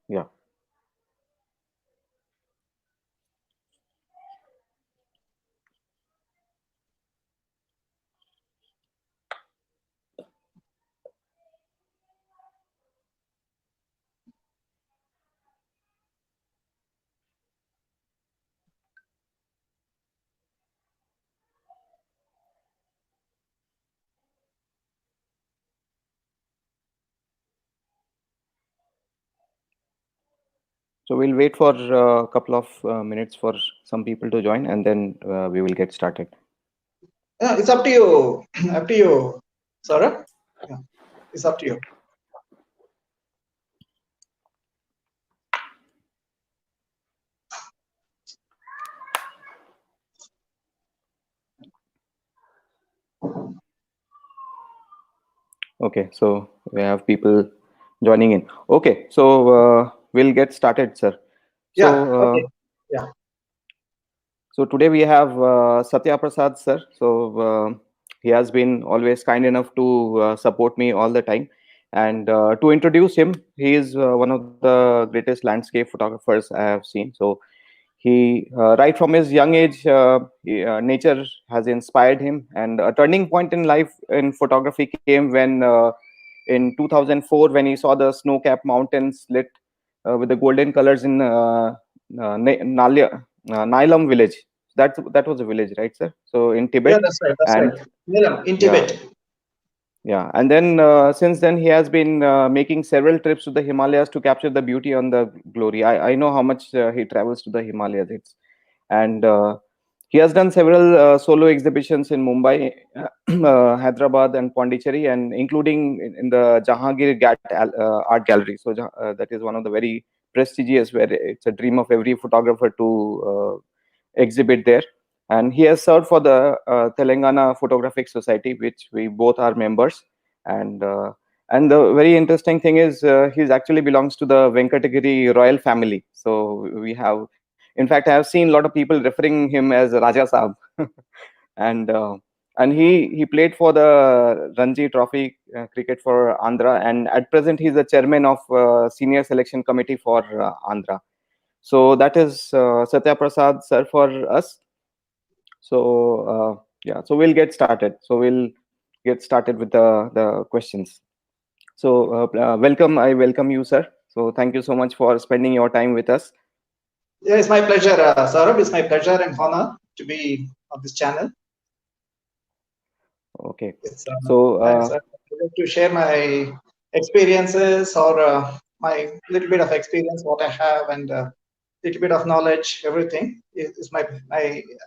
Yeah. So we'll wait for a couple of minutes for some people to join, and then we will get started. It's up to you. Up to you, Sarah. Yeah, it's up to you. Okay, so we have people joining in. Okay, so we'll get started, sir. So Yeah. Okay. Yeah. so today we have Sathyaprasad sir. So he has been always kind enough to support me all the time. And to introduce him, he is one of the greatest landscape photographers I have seen. So he, right from his young age, nature has inspired him. And a turning point in life in photography came when, in 2004, when he saw the snow-capped mountains lit with the golden colors in Naylam village. That was a village, right, sir? So in Yeah, Tibet, that's right. That's and right. Naylam in yeah, Tibet. yeah, and then since then he has been making several trips to the Himalayas to capture the beauty on the glory. I know how much he travels to the Himalayas. And he has done several solo exhibitions in Mumbai, Hyderabad, and Pondicherry, and including in the Jahangir Art Gallery. So that is one of the very prestigious, where it's a dream of every photographer to exhibit there. And he has served for the Telangana Photographic Society, which we both are members. And and the very interesting thing is he actually belongs to the Venkatagiri royal family. So we have, in fact, I have seen a lot of people referring him as Raja Saab. and and he played for the Ranji Trophy cricket for Andhra, and at present he's the chairman of senior selection committee for Andhra. So that is Satya Prasad sir for us. So yeah, so we'll get started. So we'll get started with the questions. So welcome, I welcome you, sir. So thank you so much for spending your time with us. Yeah, it's my pleasure, Saurabh. It's my pleasure and honor to be on this channel. Okay. It's So thanks to share my experiences or my little bit of experience, what I have, and little bit of knowledge, everything is my.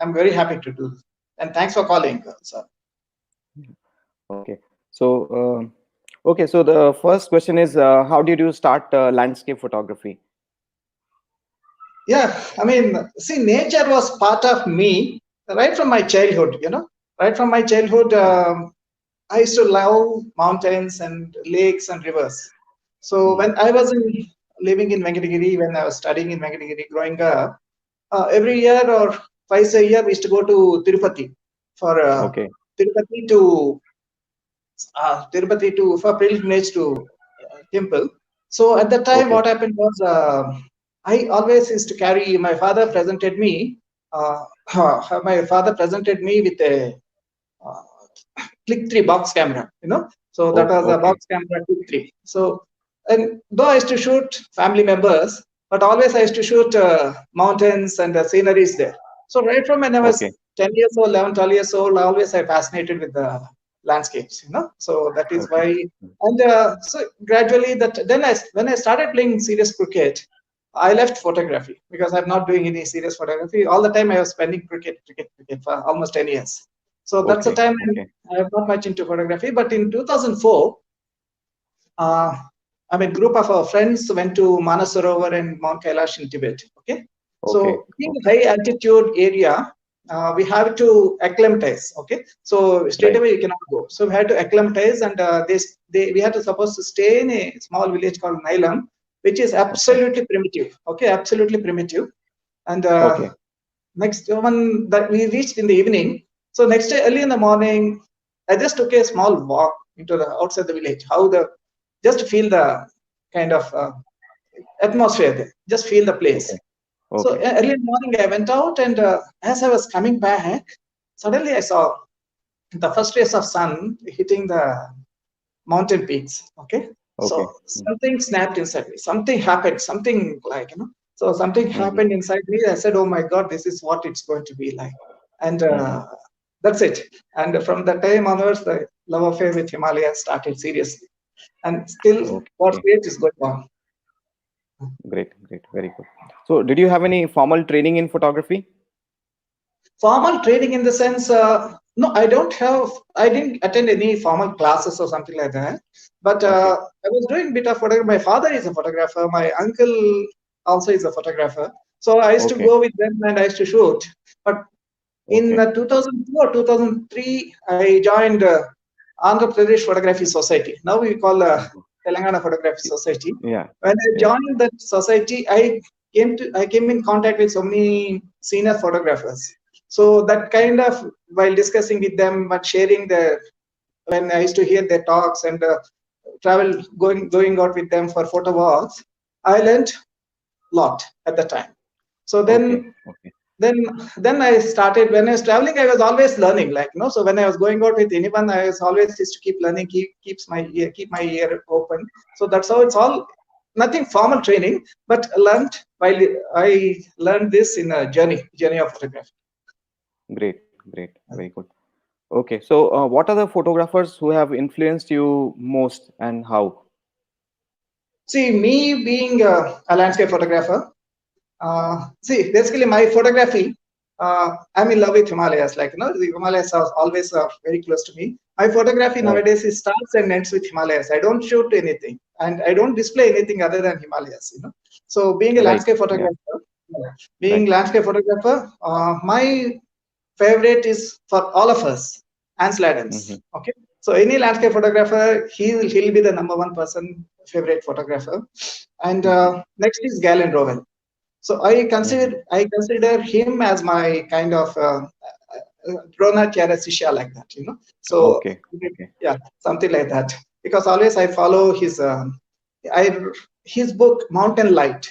I'm very happy to do. And thanks for calling, sir. okay. So okay. So the first question is, how did you start landscape photography? Yeah, I mean, see, nature was part of me right from my childhood. Right from my childhood, I used to love mountains and lakes and rivers. So when I was living in Venkatagiri, when I was studying in Venkatagiri, growing up, every year or twice a year, we used to go to Tirupati for Okay. Tirupati to for pilgrimage to temple. So at that time, Okay. what happened was I always used to carry. My father presented me. Uh, my father presented me with a uh, click 3 box camera. So that was a Okay. box camera click 3. So and though I used to shoot family members, but always I used to shoot mountains and sceneries there. So right from when I was Okay. 10 years old, 11, 12 years old, always I fascinated with the landscapes. So that is Okay. why, and so gradually when I started playing serious cricket, I left photography because I'm not doing any serious photography. All the time I was spending cricket for almost 10 years. So that's the Okay. time Okay. I'm not much into photography. But in 2004, uh, I mean, group of our friends went to Manasarovar and Mount Kailash in Tibet. Okay, Okay. so in Okay. high altitude area, we have to acclimatize. Okay, so straight Right. away you cannot go. So we had to acclimatize, and we had to supposed to stay in a small village called Naylam, which is Okay. absolutely primitive. Okay, absolutely primitive. And Okay. next one that we reached in the evening. So next day early in the morning, I just took a small walk into the outside the village. How the just feel the kind of atmosphere there. Just feel the place. Okay. So Okay. early in the morning, I went out, and as I was coming back, suddenly I saw the first rays of sun hitting the mountain peaks. Okay, Okay. so something snapped inside me. Something happened. Something like, So something Mm-hmm. happened inside me. I said, "Oh my God, this is what it's going to be like," and Mm-hmm. that's it. And from that time onwards, the love affair with Himalaya started seriously, and still, God's Okay. grace is going on. Great. Great. Very good. So, did you have any formal training in photography? Formal training in the sense, no, I didn't attend any formal classes or something like that. But Okay. I was doing a bit of photography. My father is a photographer. My uncle also is a photographer. So I used to Okay. go with them and I used to shoot. But in Okay. 2002 or 2003, I joined Andhra Pradesh Photography Society. Now we call Mhm. Telangana Photography Society. Yeah. When I Yeah. joined that society, I came in contact with so many senior photographers. So that kind of, while discussing with them, but sharing the, when I used to hear their talks and travel going out with them for photo walks, I learned a lot at the time. So Okay. Okay. then then I started. When I was traveling, I was always learning, like, so when I was going out with anyone, I was always used to keep learning, keep my ear open. So that's how it's all, nothing formal training, but learned while I learned this in a journey of photography. Great. Great. Very good. Okay. So, what are the photographers who have influenced you most and how? See, me being a landscape photographer, see, basically my photography, I'm in love with Himalayas. Like, the Himalayas are always very close to me. My photography Right. nowadays is starts and ends with Himalayas. I don't shoot anything, and I don't display anything other than Himalayas. So being a Right. landscape Yeah. photographer, being Right. landscape photographer, my favorite is for all of us, Ansel Mm-hmm. Adams. Okay, so any landscape photographer, he'll be the number one person favorite photographer, and Mm-hmm. next is Galen Rowell. So Mm-hmm. I consider him as my kind of Dronacharya Sishya, like that. So Okay. Okay. yeah, something like that. Because always I follow I his book Mountain Light.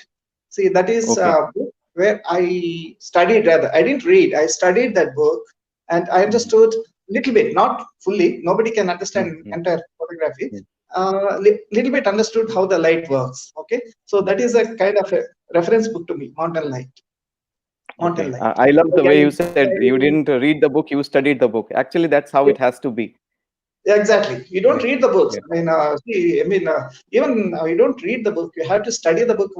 See, that is Okay. a book where I studied, rather. I didn't read. I studied that book, and I Mm-hmm. understood little bit, not fully. Nobody can understand Mm-hmm. entire photography. Little bit understood how the light works. Okay, so that is a kind of a reference book to me, Mountain Light. Mountain Okay. Light. I love the way you Again, said you didn't read the book, you studied the book. Actually, that's how it has to be. yeah, exactly. You don't Great. read the books. Great. Even you don't read the book. You have to study the book.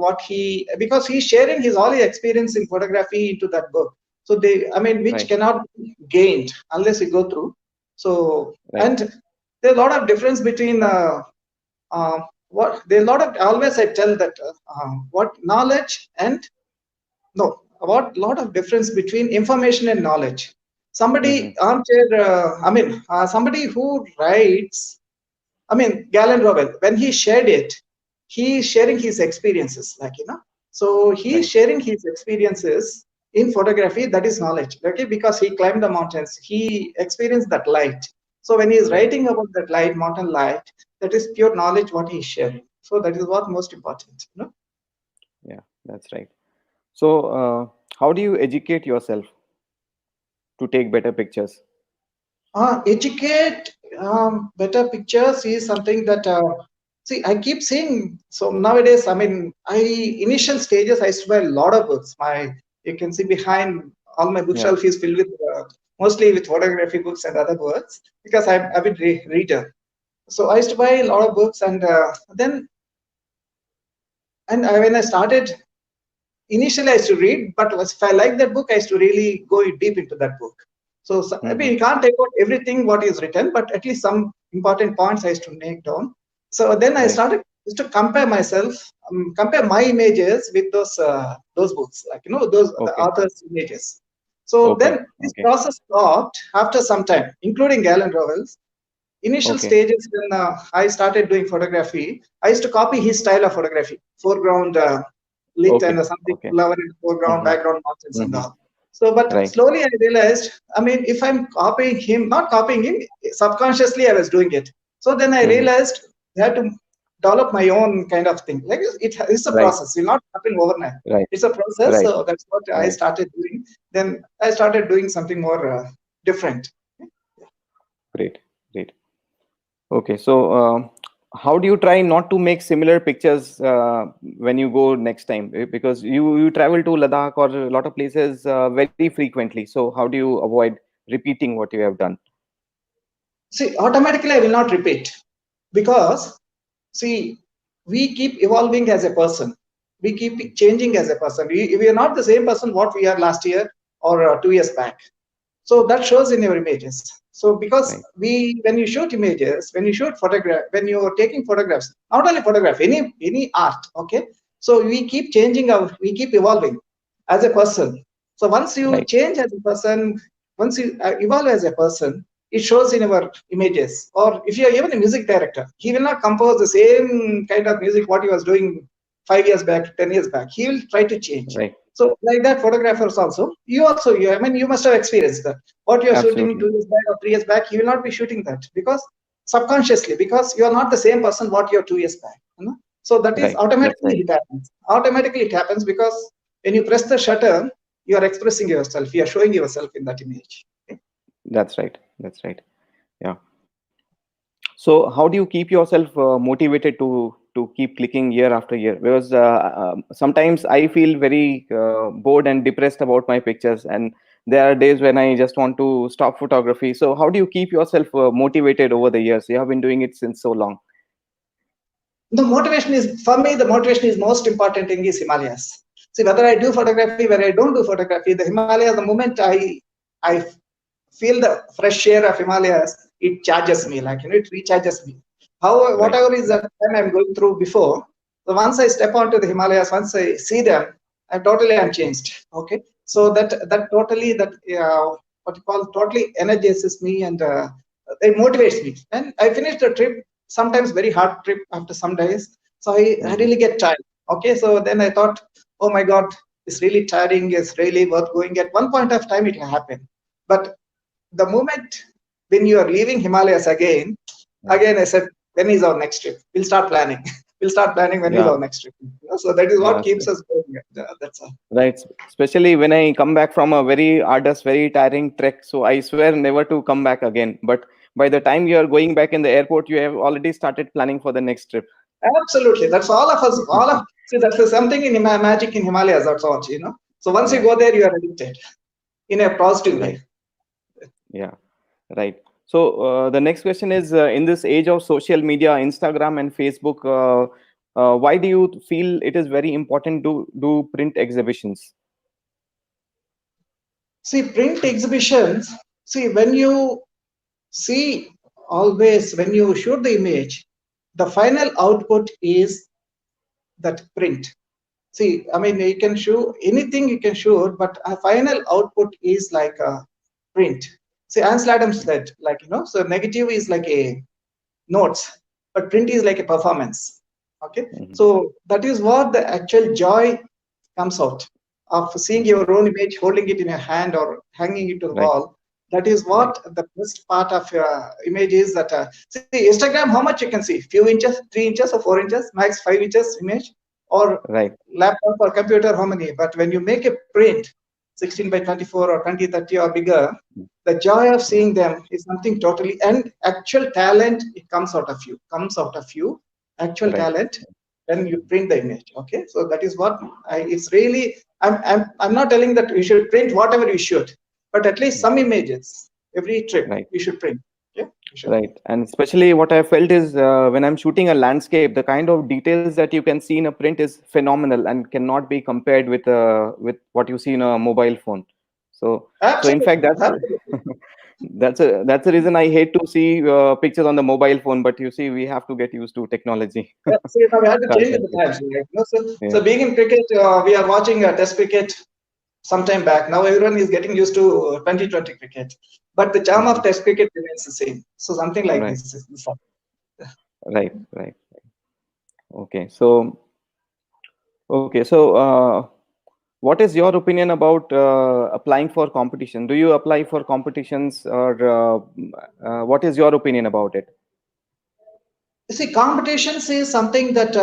Because he's sharing his all his experience in photography into that book. So which Right. cannot be gained unless you go through. So, Right. and there's a lot of difference between what there's a lot of, always I tell that what knowledge and no, about lot of difference between information and knowledge. Mm-hmm. Somebody who writes, Galen Rowell, when he shared it, he's sharing his experiences, So he's Right. sharing his experiences in photography. That is knowledge, okay? Because he climbed the mountains, he experienced that light. So when he's Right. writing about that light, mountain light, that is pure knowledge what he's sharing. So that is what most important. Yeah, that's right. So, how do you educate yourself to take better pictures? Educate better pictures is something that see, I keep seeing. So nowadays, I initial stages I used to buy a lot of books. You can see behind, all my Yeah. bookshelf is filled with mostly with photography books and other books, because I'm a bit reader. So I used to buy a lot of books, and when I started, initially I used to read, but if I like that book, I used to really go deep into that book. So Mm-hmm. you can't take out everything what is written, but at least some important points I used to make down. So then I Right. started just to compare myself, compare my images with those books, those the Okay. author's images. So Okay. then this Okay. process stopped after some time, including Galen Rowell's initial Okay. stages. When I started doing photography, I used to copy his style of photography, foreground lit and Okay. something Okay. flower in foreground, Mm-hmm. background mountains and Mm-hmm. all. So, but Right. slowly I realized, if I'm not copying him, subconsciously I was doing it. So then I Mm-hmm. realized I had to. develop my own kind of thing. Like it's a Right. process. It will not happen overnight. Right. It's a process. Right. So that's what I Right. started doing. Then I started doing something more different. Great. Great. Okay. So, how do you try not to make similar pictures when you go next time? Because you travel to Ladakh or a lot of places very frequently. So, how do you avoid repeating what you have done? See, automatically I will not repeat because see, we keep evolving as a person. We keep changing as a person. We are not the same person what we are last year or 2 years back. So that shows in your images. So because Right. when you shoot images, when you shoot photograph, when you are taking photographs, not only photograph, any art, okay. So we keep changing we keep evolving as a person. So once you Right. change as a person, once you evolve as a person, it shows in our images. Or if you are even a music director, he will not compose the same kind of music what he was doing 5 years back, 10 years back. He will try to change. Right. So like that, photographers also, I mean, you must have experienced that. What you're shooting Absolutely. 2 years back or 3 years back, you will not be shooting that because subconsciously, because you are not the same person what you're 2 years back. So that is Right. That's automatically right. it happens. Automatically it happens because when you press the shutter, you are expressing yourself. You are showing yourself in that image. Okay? That's right. That's right. Yeah. So, how do you keep yourself motivated to keep clicking year after year? Because sometimes I feel very bored and depressed about my pictures, and there are days when I just want to stop photography. So, how do you keep yourself motivated over the years? You have been doing it since so long. The motivation is, for me, the motivation is most important thing is Himalayas. See, whether I do photography, whether I don't do photography, the Himalayas, the moment I feel the fresh air of Himalayas, it charges me, like, it recharges me. However, Right. whatever is that time I'm going through before, so once I step onto the Himalayas, once I see them, I'm changed. Okay, so that totally that what you call totally energizes me and it motivates me. And I finished the trip, sometimes very hard trip after some days. So I Hmm. really get tired. Okay, so then I thought, oh my God, it's really tiring. It's really worth going. At one point of time, it will happen. But the moment when you are leaving Himalayas again I said, when is our next trip? We'll start planning. We'll start planning when is Yeah. our next trip. So that is what Yeah. keeps us going. That's all. Right. Especially when I come back from a very arduous, very tiring trek. So I swear never to come back again. But by the time you are going back in the airport, you have already started planning for the next trip. Absolutely. That's all of us. See, that's something in magic in Himalayas. That's all. So once you Yeah. go there, you are addicted in a positive Right. way. Yeah. Right. So the next question is in this age of social media, Instagram and Facebook, why do you feel it is very important to do print exhibitions? See, print exhibitions. See, when you see always when you shoot the image, the final output is that print. See, I mean, you can show anything you can shoot, but a final output is like a print. See, Ansel Adams said, like, so negative is like a notes, but print is like a performance. Okay, Mhm. so that is what the actual joy comes out of seeing Mhm. your own image, holding it in your hand or hanging it to the Right. wall. That is Right. what the best part of your image is. That see, Instagram, how much you can see? Few inches, 3 inches or 4 inches, max 5 inches image, or Right. laptop or computer, how many? But when you make a print, 16 by 24 or 2030 or bigger, the joy of Yeah. seeing them is something totally, and actual talent, it comes out of you actual Right. talent when you print the image. Okay, so that is what it's really, I'm not telling that you should print whatever you should, but at least some images every trip Right. you should print. Yeah, you should. Right. And especially what I felt is when I'm shooting a landscape, the kind of details that you can see in a print is phenomenal and cannot be compared with what you see in a mobile phone. So in fact, Absolutely, that's absolutely. that's the reason I hate to see pictures on the mobile phone. But you see, we have to get used to technology. Yeah, so now we have to change with the Constantly. times. Right? So Yeah. being in cricket, we are watching a test cricket some time back. Now everyone is getting used to 2020 cricket, but the charm of Mhm. test cricket remains the same. So something like Right. this. Right. Right. Okay. So what is your opinion about applying for competition? Do you apply for competitions, or what is your opinion about it? See, competitions is something that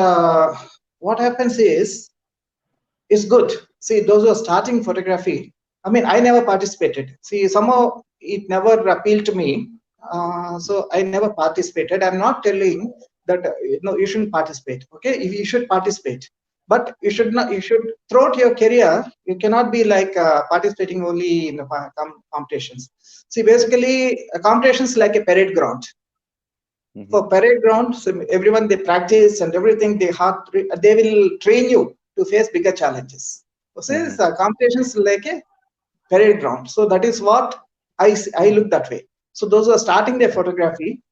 what happens is good. See, those who are starting photography, I mean, I never participated. See, somehow it never appealed to me. So I never participated. I'm not telling that no, you shouldn't participate. Okay, you should participate, but you should not. You should throughout your career. You cannot be like participating only in the competitions. See, basically, a competition is like a parade ground. Mm-hmm. For parade grounds, everyone they practice and everything. They will train you to face bigger challenges. So since competitions like a parade ground, so that is what I look that way. So those who are starting their photography,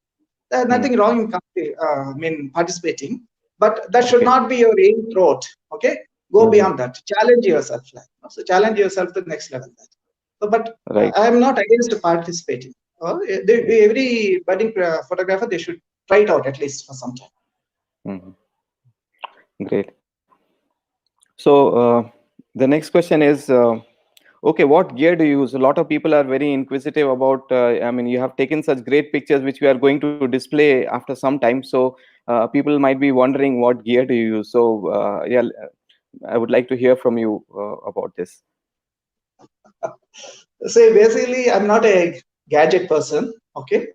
there's nothing wrong in I mean participating, but that should Okay. not be your aim throughout. Okay, go Mm-hmm. beyond that. Challenge yourself, like, so challenge yourself to the next level. That. So, but Right. I am not against participating. Every budding photographer they should try it out at least for some time. Mm-hmm. Great. So the next question is, okay, what gear do you use? A lot of people are very inquisitive about. I mean, you have taken such great pictures, which we are going to display after some time. So people might be wondering what gear do you use. So yeah, I would like to hear from you about this. So basically, I'm not a gadget person. Okay,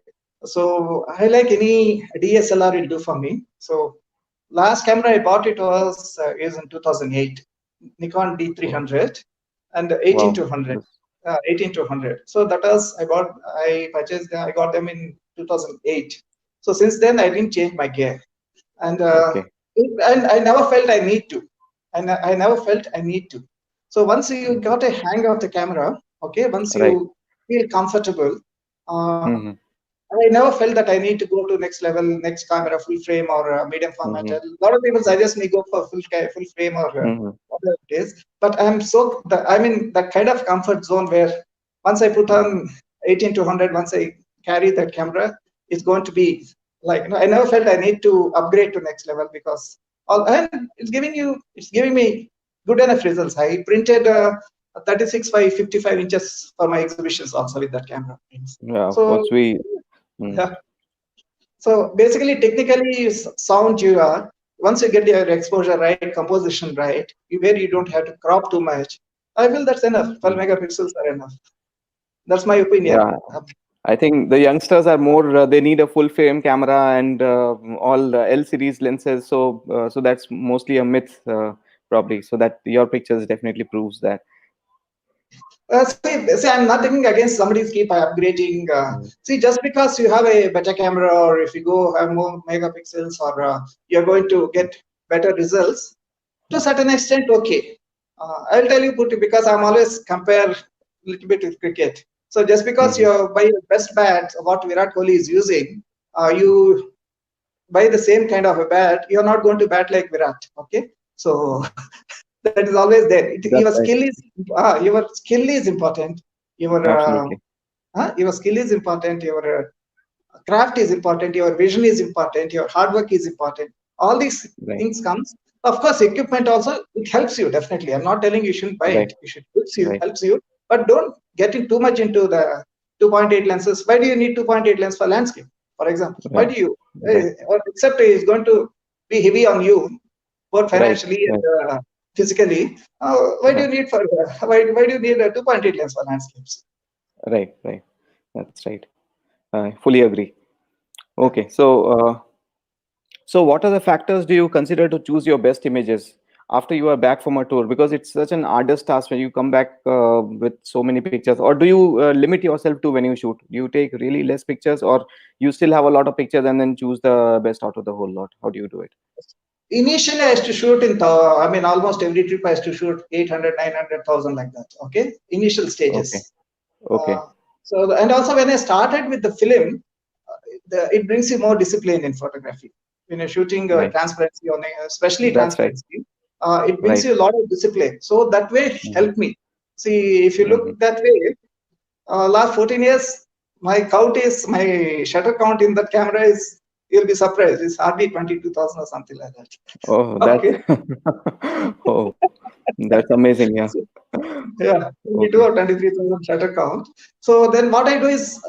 so I like any DSLR will do for me. So last camera I bought it was is in 2008, Nikon Oh, D300 and wow. 18200. 18200. So that was I purchased I got them in 2008. So since then I didn't change my gear, and Okay. and I never felt I need to, and I never felt I need to. So once you Mhm. got a hang of the camera, okay, once Right. you feel comfortable, uh, Mm-hmm. I never felt that I need to go to next level, next camera, full frame or medium format. Mm-hmm. A lot of people suggest me go for full frame or Mm-hmm. whatever it is. But I'm in that kind of comfort zone where once I put Mm-hmm. on 18 to 100, once I carry that camera, it's going to be like, I never felt I need to upgrade to next level because and it's giving me good enough results. I printed 36 by 55 inches for my exhibitions also with that camera. Yeah. So What's we? Mm. yeah. So basically, technically, sound you are once you get your exposure right, composition right, where you don't have to crop too much. I feel that's enough. 12 Mm. megapixels are enough. That's my opinion. Yeah. I think the youngsters are more. They need a full frame camera and all L series lenses. So so that's mostly a myth, probably. So that your pictures definitely proves that. See, I'm nothing against somebody's keep upgrading. Mm. See, just because you have a better camera, or if you go have more megapixels, or you're going to get better results, to a certain extent, okay. I'll tell you, Putti, because I'm always compare a little bit with cricket. So just because Mm-hmm. you buy the best bat, what Virat Kohli is using, you buy the same kind of a bat, you're not going to bat like Virat. Okay, so that is always there. That's right. Your skill is important. Absolutely. Your skill is important. Your craft is important, your vision is important, your hard work is important. All these Right. things comes. Of course, equipment also it helps you definitely. I'm not telling you shouldn't buy Right. it. You should Right. helps you, but don't get in too much into the 2.8 lenses. Why do you need 2.8 lens for landscape, for example? Why Yeah. do you? Right. Or except it's going to be heavy on you, both Right. financially Right. and physically. Why do Yeah. you need for why do you need a 2.8 lens for landscapes? Right. Right. That's right. I fully agree. Yeah. Okay. So so what are the factors do you consider to choose your best images after you are back from a tour? Because it's such an arduous task when you come back with so many pictures. Or do you limit yourself to when you shoot? Do you take really less pictures, or you still have a lot of pictures and then choose the best out of the whole lot? How do you do it? Initially, I used to shoot I mean, almost every trip I used to shoot 800, 900,000 like that. Okay. Initial Okay. stages. Okay. Uh, and also when I started with the film, it brings you more discipline in photography. When you're shooting Right. transparency especially That's right. transparency, it brings Right. you a lot of discipline. So that way it Mm-hmm. helped me. See, if you Mm-hmm. look that way, last 14 years, my shutter count in that camera is, you'll be surprised, it's hardly 22,000 or something like that. Oh, that's Okay. oh, that's amazing. Yeah. So, yeah, 22 Okay. or 23,000 shutter count. So then what I do is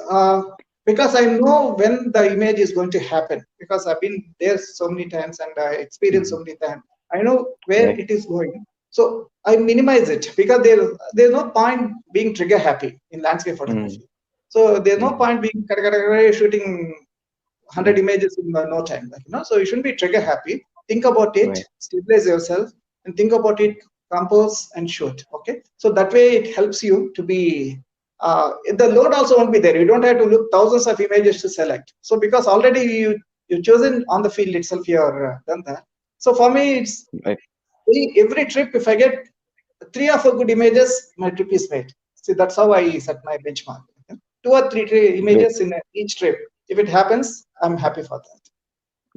because I know when the image is going to happen, because I've been there so many times and I experienced so many times. I know where Right. it is going. So I minimize it because there's no point being trigger happy in landscape Mm. photography. So there's no Mm. point being shooting 100 Mm. images in no time. So you shouldn't be trigger happy. Think about it, Right. stabilize yourself, and think about it, compose and shoot. Okay, so that way it helps you to be. The load also won't be there. You don't have to look thousands of images to select. So because already you chosen on the field itself, you're done that. So for me, it's Right. every trip. If I get 3 or 4 good images, my trip is made. See, that's how I set my benchmark. 2 or 3 Great. images in each trip. If it happens, I'm happy for that.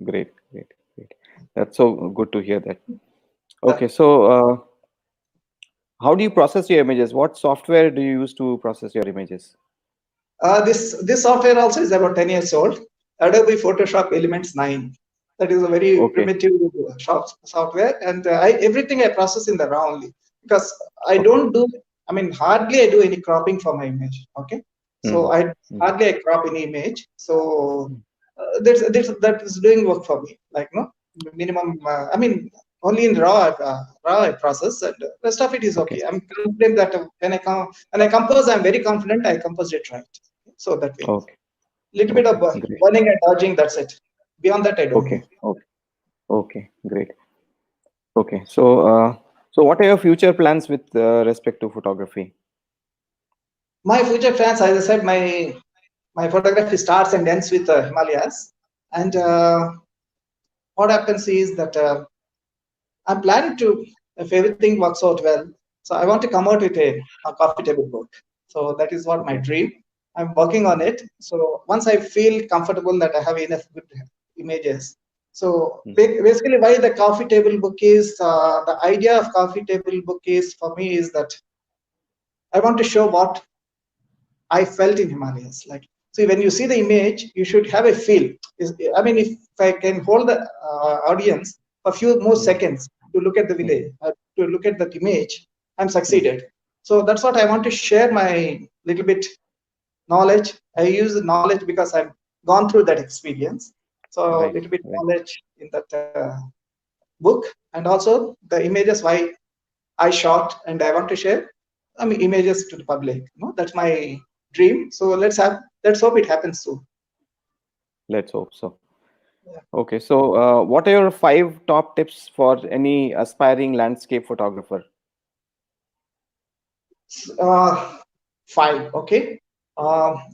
Great. Great. Great. That's so good to hear that. Uh, Okay. So, how do you process your images? What software do you use to process your images? this software also is about 10 years old. Adobe Photoshop Elements 9. That is a very Okay. primitive software, and everything I process in the raw only because I Okay. don't do. I mean, hardly I do any cropping for my image. Okay, so Mm. I Mm. hardly I crop any image. So Mm. that is doing work for me. Like no minimum. I mean, only in raw I process, and rest of it is Okay. okay. I'm confident that when I compose, I'm very confident I composed it right. So that way, Okay. little bit Okay. of Great. burning and dodging. That's it. Beyond that, I don't Okay. know. Okay. Okay. Great. Okay. So, so what are your future plans with respect to photography? My future plans, as I said, my photography starts and ends with Himalayas. And what happens is that I'm planning to, if everything works out well, so I want to come out with a coffee table book. So that is what my Okay. dream. I'm working on Mhm. it. So once I feel comfortable that I have enough good images. So Mhm. basically, why the coffee table book is the idea of coffee table book is for me is that I want to show what I felt in Himalayas. Like, see, when you see the image, you should have a feel. I mean, if I can hold the audience a few more Mhm. seconds to look at the Mhm. village, to look at that image, I'm Mhm. succeeded. So that's what I want to share my little bit knowledge. I use the knowledge because I've gone through that experience. So a Right. little bit Right. knowledge in that book, and also the images why I shot and I want to share images to the public. That's my dream. So let's hope it happens soon. Let's hope so. Yeah. Okay. So, what are your five top tips for any aspiring landscape photographer? Uh, Five. Okay.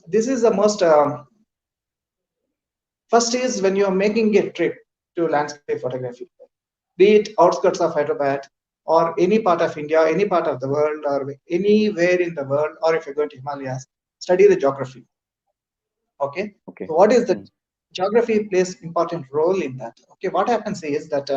This is the most. First is when you are making a trip to landscape photography, be it outskirts of Hyderabad or any part of India, any part of the world, or anywhere in the world, or if you're going to Himalayas, study the geography. Okay, Okay. so what is the Mm. geography plays important role in that. Okay, what happens is that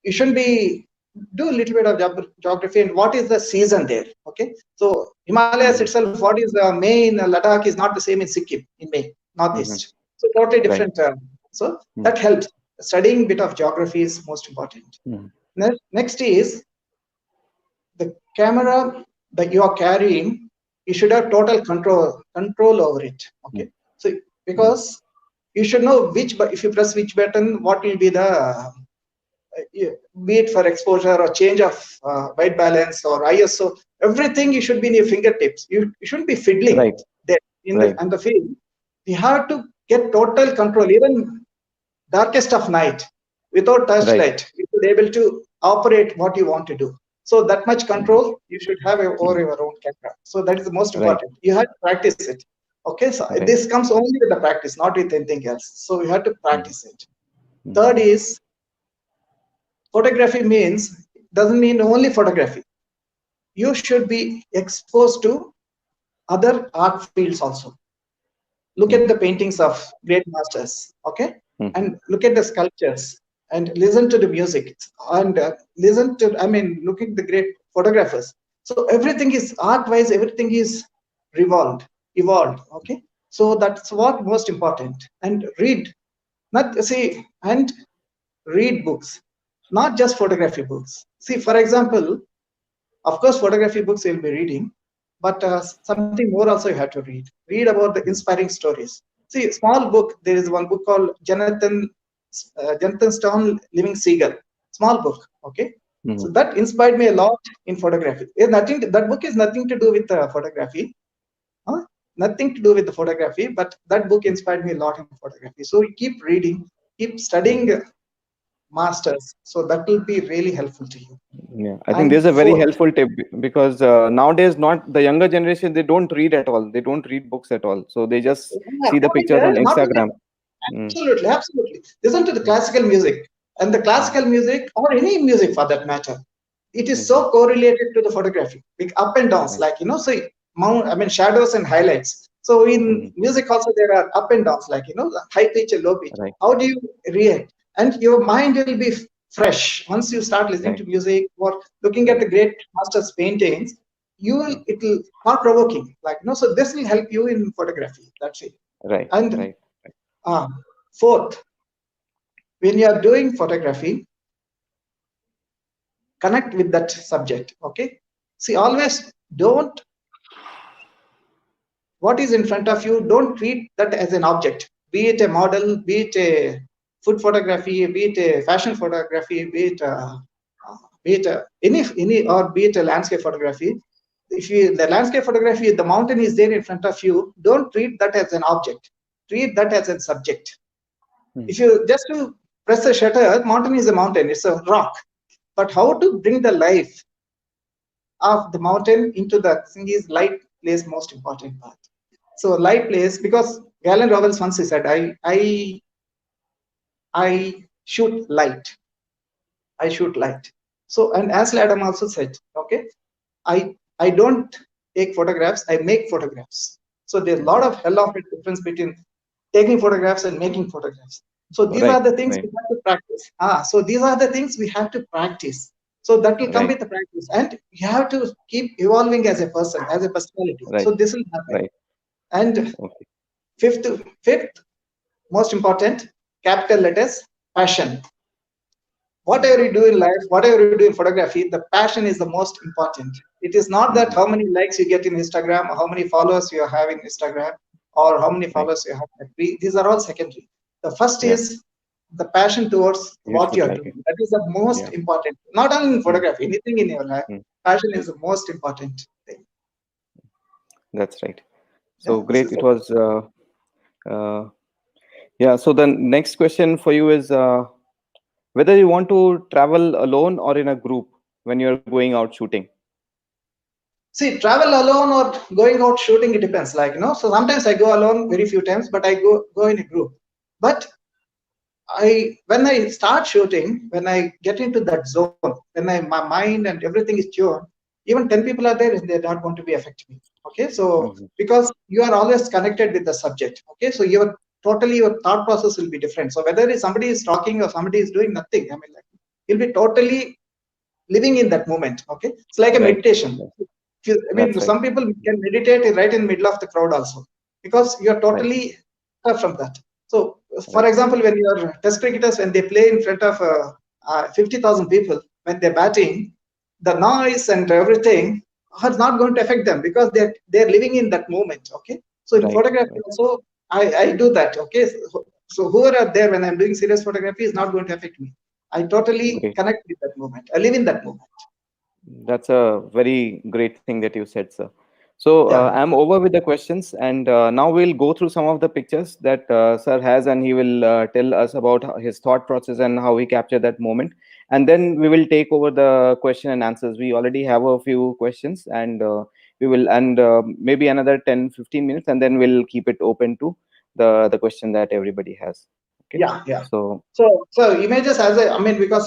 you should be do a little bit of geography and what is the season there. Okay, so Himalayas Mhm. itself, what is the May in Ladakh is not the same in Sikkim in May, Mhm. northeast. So totally Right. different. So Mm. that helps. Studying bit of geography is most important. Mhm. Next is the camera that you are carrying. You should have total control over it. Mm. Okay, so Mm. because you should know which, but if you press which button, what will be the be it for exposure or change of white balance or ISO, everything you should be in your fingertips. You shouldn't be fiddling Right. there in Right. the field. You have to get total control, even darkest of night, without Right. touchlight. You should be able to operate what you want to do. So that much Mhm. control you should have over Mhm. your own camera. So that is the most Right. important. You have to practice it. Okay, so Right. this comes only with the practice, not with anything else. So you have to Mhm. practice it. Mhm. Third is photography means doesn't mean only photography. You should be exposed to other art fields also. Look at the Mhm. paintings of great masters, okay, Mhm. and look at the sculptures and listen to the music and listen to. I mean, look at the great photographers. So everything is art wise. Everything is revolved, evolved. Okay, so that's what most important. And read, not see and read books, not just photography books. See, for example, of course, photography books you'll be reading. but something more also you have to read. Read about the inspiring stories. See, small book. There is one book called Jonathan Stone, Living Seagull. Small book. Okay, so Mhm. that inspired me a lot in photography. That book is nothing to do with photography. Huh? Nothing to do with the photography, but that book inspired me a lot in photography. So you keep reading, keep studying Mhm. masters. So that will be really helpful to you. Yeah, I think And there's a very fourth, helpful tip because nowadays, not the younger generation, they don't read at all. They don't read books at all. So they just yeah, see the not only pictures on that, not only Instagram. Mm, absolutely, absolutely. Listen to the mm, classical music and the mm, classical music or any music for that matter. It is mhm. so correlated to the photography, like up and downs, Right. like see, I mean shadows and highlights. So in Mhm. music also there are up and downs, like the high pitch and low pitch. Right. How do you react? And your mind will be fresh once you start listening Right. to music or looking at Right. the great masters' paintings. You will Mm. it will thought provoking, like so this will help you in photography. That's it. Right. And Right. uh, fourth, when you are doing photography, connect with that subject. Okay. See, always don't what is in front of you, don't treat that as an object, be it a model, be it a food photography, be it a fashion photography, be it any or be it a landscape photography. If you the landscape photography, the mountain is there in front of you, don't treat that as an object, treat that as a subject. Mm. If you just to press a shutter, mountain is a mountain, it's a rock, but how to bring the life of the mountain into the thing is light plays most important part. So light plays because Galen Robbins once he said, I shoot light. I shoot light. So and as Adam also said, okay, I don't take photographs, I make photographs. So there's a lot Right. of hell of a difference between taking photographs and making photographs. So these are Right. the things Right. we have to practice. So these are the things we have to practice. So that will come Right. with the practice, and you have to keep evolving as a person, as a personality. Right. So this will happen. Right. And Okay. fifth, most important, capital letters, passion. Mm. Whatever you do in life, whatever you do in photography, the passion is the most important. It is not that Mhm. how many likes you get in Instagram, or how many followers you have in Instagram, or how many Right. followers you have. These are all secondary. The first Yeah. is the passion towards You what you should are like doing. it. That is the most Yeah. important. Not only in Mm. photography, anything in your life, Mm. passion is the most important thing. That's right. So Yeah, this great. is It it. was. Uh, yeah. So the next question for you is whether you want to travel alone or in a group when you're going out shooting. See, travel alone or going out shooting, it depends. Like, so sometimes I go alone very few times, but I go in a group. But when I start shooting, when I get into that zone, my mind and everything is tuned, even 10 people are there and they're not going to be affect me. Okay, so Mhm. because you are always connected with the subject. Okay, so your thought process will be different. So whether somebody is talking or somebody is doing nothing, I mean, like, you'll be totally living in that moment. Okay, it's like a Right. meditation. Right. I That's mean, right. some people can meditate right in the middle of the crowd also, because you're Right. totally far from that. So, for Right. example, when your test cricketers, when they play in front of 50,000 people, when they're batting, the noise and everything are not going to affect them because they're living in that moment. Okay. So in Right. photography Right. also, I do that. Okay. So whoever are there when I'm doing serious photography is not going to affect me. I totally Great. connect with that moment. I live in that moment. That's a very great thing that you said, sir. So Yeah. I'm over with the questions, and now we'll go through some of the pictures that sir has, and he will tell us about his thought process and how he captured that moment. And then we will take over the question and answers. We already have a few questions, and we will, and maybe another 10-15 minutes, and then we'll keep it open to the question that everybody has. Okay. Yeah, yeah. So So images I mean, because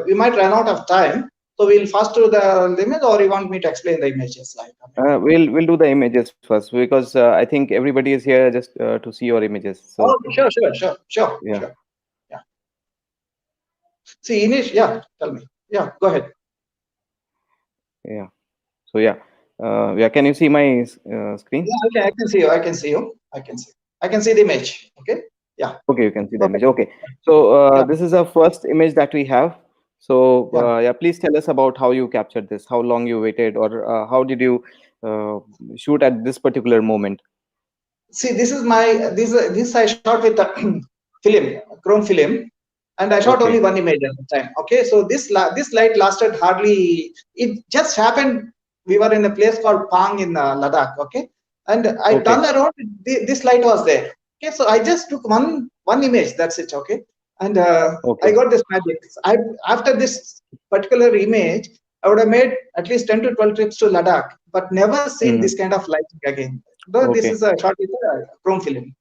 we might run out of time, so we'll fast through the image, or you want me to explain the images? Like, I mean, we'll do the images first because I think everybody is here just to see your images. So oh, sure, yeah, sure. Yeah. See, Inish, yeah, tell me. Yeah, go ahead. yeah. So yeah, yeah. Can you see my screen? Yeah, okay, I can see you. I can see you. I can see the image. Okay. Yeah. Okay, you can see the image. Perfect. Okay, so Yeah. this is our first image that we have. So Yeah. yeah, please tell us about how you captured this, how long you waited, or how did you uh, shoot at this particular moment? See, this is my this I shot with a film, chrome film, and I shot only Okay, one image at the time. Okay, so this light lasted hardly. It just happened. We were in a place called Pang in Ladakh. Okay, and I turned okay, around. This light was there. Okay, so I just took one image. That's it. Okay, and I okay. got this magic. After this particular image, I would have made at least 10 to 12 trips to Ladakh, but never seen this Hmm. kind of lighting again. Though this is Okay. a shot with a chrome film.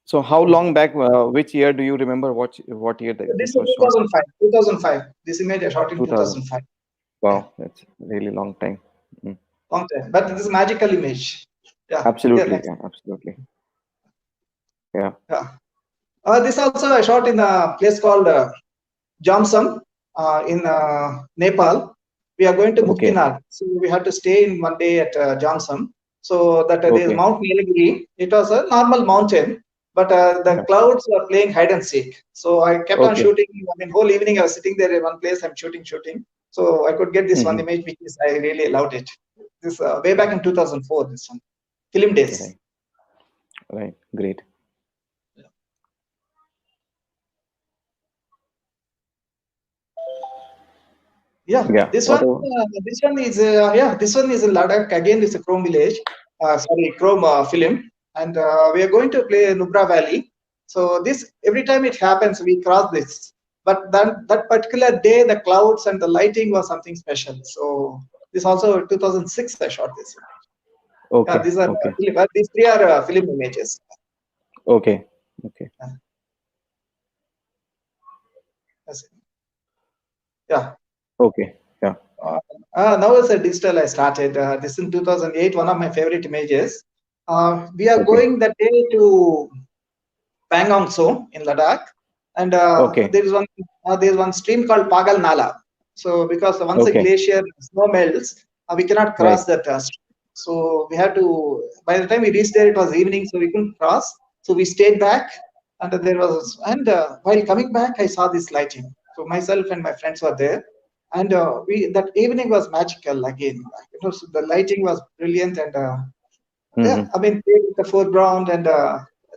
So how long back? Which year do you remember? What year So this this is was shot? 2005. 2005. This image I shot in 2000. 2005. Yeah, Wow, that's really long time. Mm. long time. But this is magical image. Yeah, yeah, Absolutely, next. yeah, absolutely. Yeah. Yeah. This also I shot in a place called Jamsam in Nepal. We are going to Okay, Muktinath. So we had to stay in one day at Jamsam. So that there is okay. Mount Nilgiri. It was a normal mountain, but the Yeah. clouds were playing hide and seek. So I kept on Okay. shooting. I mean, whole evening I was sitting there in one place. I'm shooting. So I could get this one Hmm. image, which is I really loved it. This way back in 2004. This one, film days. Right. Right. Great. Yeah, Yeah. What? this one is in Ladakh. Again, it's a Chrome village. Sorry, Chrome film, and we are going to play Nubra Valley. So this every time it happens, we cross this. But then that particular day, the clouds and the lighting was something special. So this also 2006 I shot this. Yeah, Okay. these are Okay. these three are film images. Okay. Okay. Uh, yes. Yeah. Okay. Yeah. Uh, now as a digital, I started this in 2008. One of my favorite images. We are Okay. going that day to Pangong Tso in Ladakh, and Okay. there is one stream called Pagal Nala. So because once a Okay. glacier snow melts, we cannot Right. cross that stream. So we had to. By the time we reached there, it was evening, so we couldn't cross. So we stayed back, and there was. And while coming back, I saw this lighting. So myself and my friends were there, and we that evening was magical again. It was the lighting was brilliant, and yeah, Hmm. I mean, the foreground, and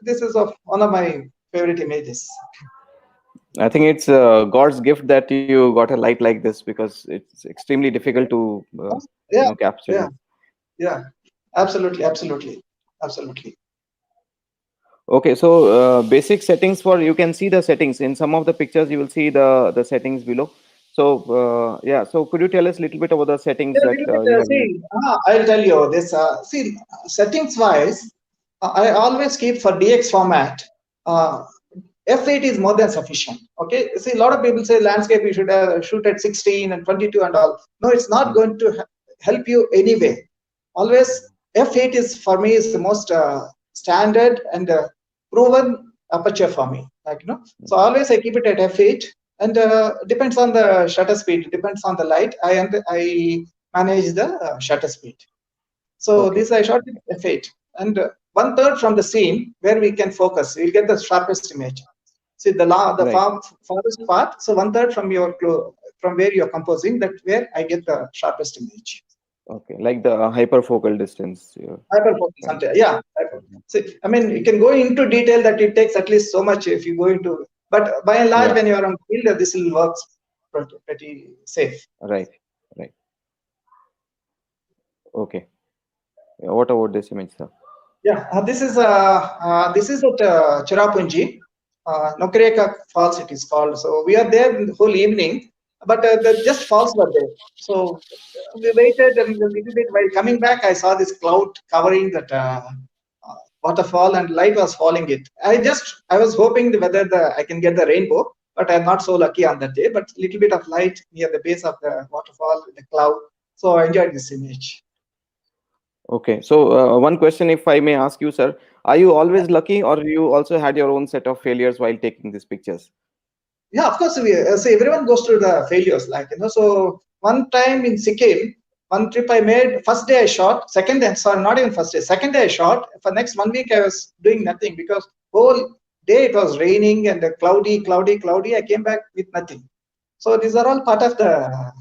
this is of one of my favorite images. I think it's God's gift that you got a light like this because it's extremely difficult to Yeah, capture yeah, this. yeah, absolutely, absolutely, absolutely. Okay, so basic settings for you can see the settings in some of the pictures. You will see the settings below. So yeah, so could you tell us a little bit about the settings Yeah, a that little bit. you have used? See, I'll tell you this. See, settings wise, I always keep for DX format. Uh, F8 is more than sufficient. Okay. See, a lot of people say landscape you should shoot at 16 and 22 and all. No, it's not Mm. going to help you anyway. Always F8 is for me is the most standard and proven aperture for me. Like so always I keep it at F8, and depends on the shutter speed, depends on the light. I manage the shutter speed. So Okay, this I shot with F8, and one third from the scene where we can focus. We'll get the sharpest image. See the right. farthest part. So one third from from where you're composing. That where I get the sharpest image. Okay, like the hyperfocal distance. Yeah. Hyperfocus. Right. Yeah. See, I mean, you can go into detail that it takes at least so much if you go into. But by and large, Yeah. when you are on field, this will work pretty safe. Right. Right. Okay. Yeah, what about this image, sir? Yeah, this is at Cherrapunji, Nokreka Falls it is called. So we are there the whole evening, but the just falls were there. So we waited and a little bit. While coming back, I saw this cloud covering that waterfall, and light was falling it. I was hoping whether I can get the rainbow, but I'm not so lucky on that day. But little bit of light near the base of the waterfall, the cloud. So I enjoyed this image. Okay. So one question, if I may ask you, sir, are you always lucky, or you also had your own set of failures while taking these pictures? Yeah, of course. We see everyone goes through the failures, like So one time in Sikkim, one trip I made. First day I shot. Second day, sorry, not even first day. Second day I shot. For next 1 week I was doing nothing because whole day it was raining and cloudy, cloudy, cloudy. I came back with nothing. So these are all part of the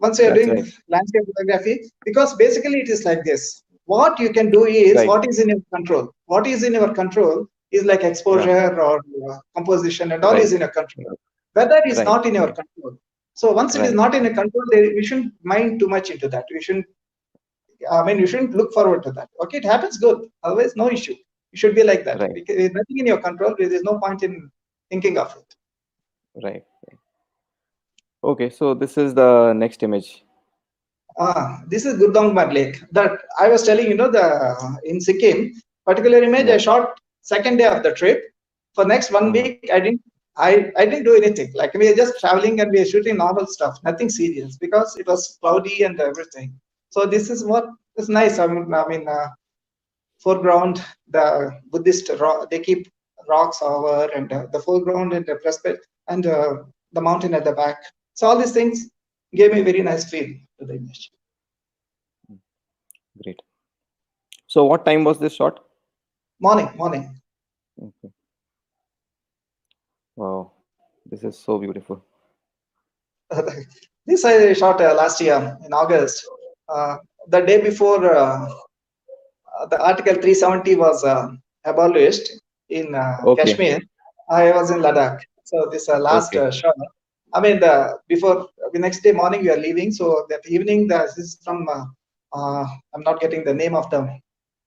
once you are That's doing right. landscape photography, because basically it is like this. What you can do is Right. what is in your control. What is in your control is like Yeah. exposure or composition and all Right. is in your control. Weather is Right. not in your Right. control. So once it is Right. not in your control, we shouldn't mind too much into that. We shouldn't. I mean, you shouldn't look forward to that. Okay, it happens, good. Otherwise, no issue. You should be like that. Right. Because there's nothing in your control. There is no point in thinking of it. Right. Okay. So this is the next image. This is Gurdongmar Lake. That I was telling the in Sikkim, particular image I Yeah. shot second day of the trip. For next one Uh-huh. week, I didn't do anything. Like we are just traveling and we are shooting normal stuff, nothing serious because it was cloudy and everything. So this is what is nice. Foreground the Buddhist rock, they keep rocks over and the foreground and the prospect and the mountain at the back. So all these things gave me a very nice feel to the image. Great. So what time was this shot? Morning. Okay. Wow. This is so beautiful. This I shot last year in August. Uh, the day before the Article 370 was abolished in Okay. Kashmir, I was in Ladakh. So this last Okay. shot. I mean, before the next day morning we are leaving. So that evening, this is from I'm not getting the name of the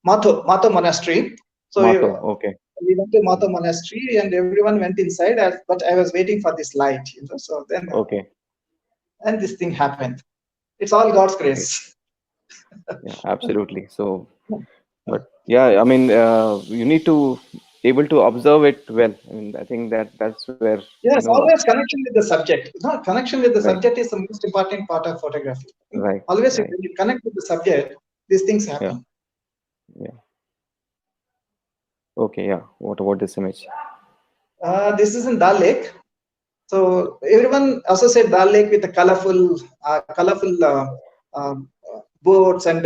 Mato Monastery. So Mato. Okay. we went to Mato Monastery and everyone went inside, but I was waiting for this light. So then Okay. and this thing happened. It's all God's Great. grace. Yeah. Absolutely. So, but yeah, I mean, you need to able to observe it well. I mean, I think that's where Yes, always connection with the subject. No, connection with the right, subject is the most important part of photography. right, Always, right. when you connect with the subject, these things Yeah. happen. Yeah. Okay. Yeah. What about this image? This is in Dal Lake. So everyone associate Dal Lake with the colorful boats and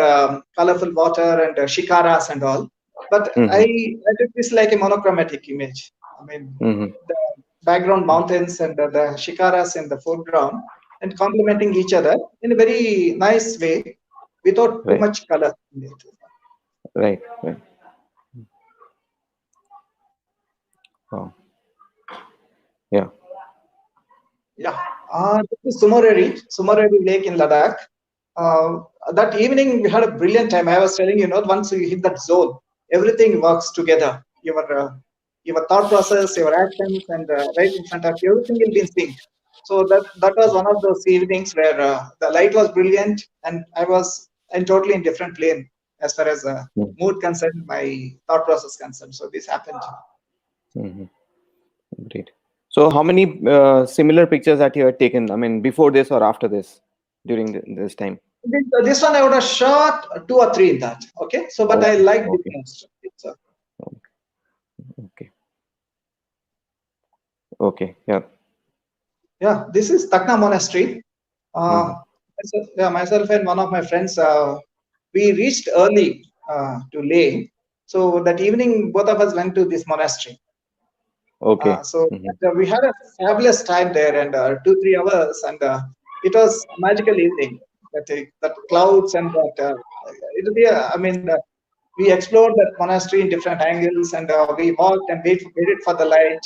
colorful water and shikaras and all. But I, Mm-hmm. I took this like a monochromatic image. I mean, Mm-hmm. the background mountains and the shikaras in the foreground and complementing each other in a very nice way without too Right. much color in it. Right. Right. Wow. Yeah. Yeah, this is Sumoreri Lake in Ladakh. That evening we had a brilliant time. I was telling once you hit that zone, everything works together. Your thought process, your actions, and right in front of you, everything will be in sync. So that was one of those evenings where the light was brilliant, and I was in totally in different plane as far as mood concerned, my thought process concerned. So this happened. Mm-hmm. Great. So, how many similar pictures that you had taken? I mean, before this or after this, during this time? This one I would have shot two or three in that. Okay, so but I Okay. like this Okay. most. Okay. Okay. Yeah. Yeah, this is Takna Monastery. Mm-hmm. Uh, myself and one of my friends, we reached early to Leh. So that evening, both of us went to this monastery. Okay. So Mm-hmm. we had a fabulous time there, and 2 3 hours, and it was a magical evening. That clouds and that it'll be. I mean, we explored that monastery in different angles, and we walked and waited for the light,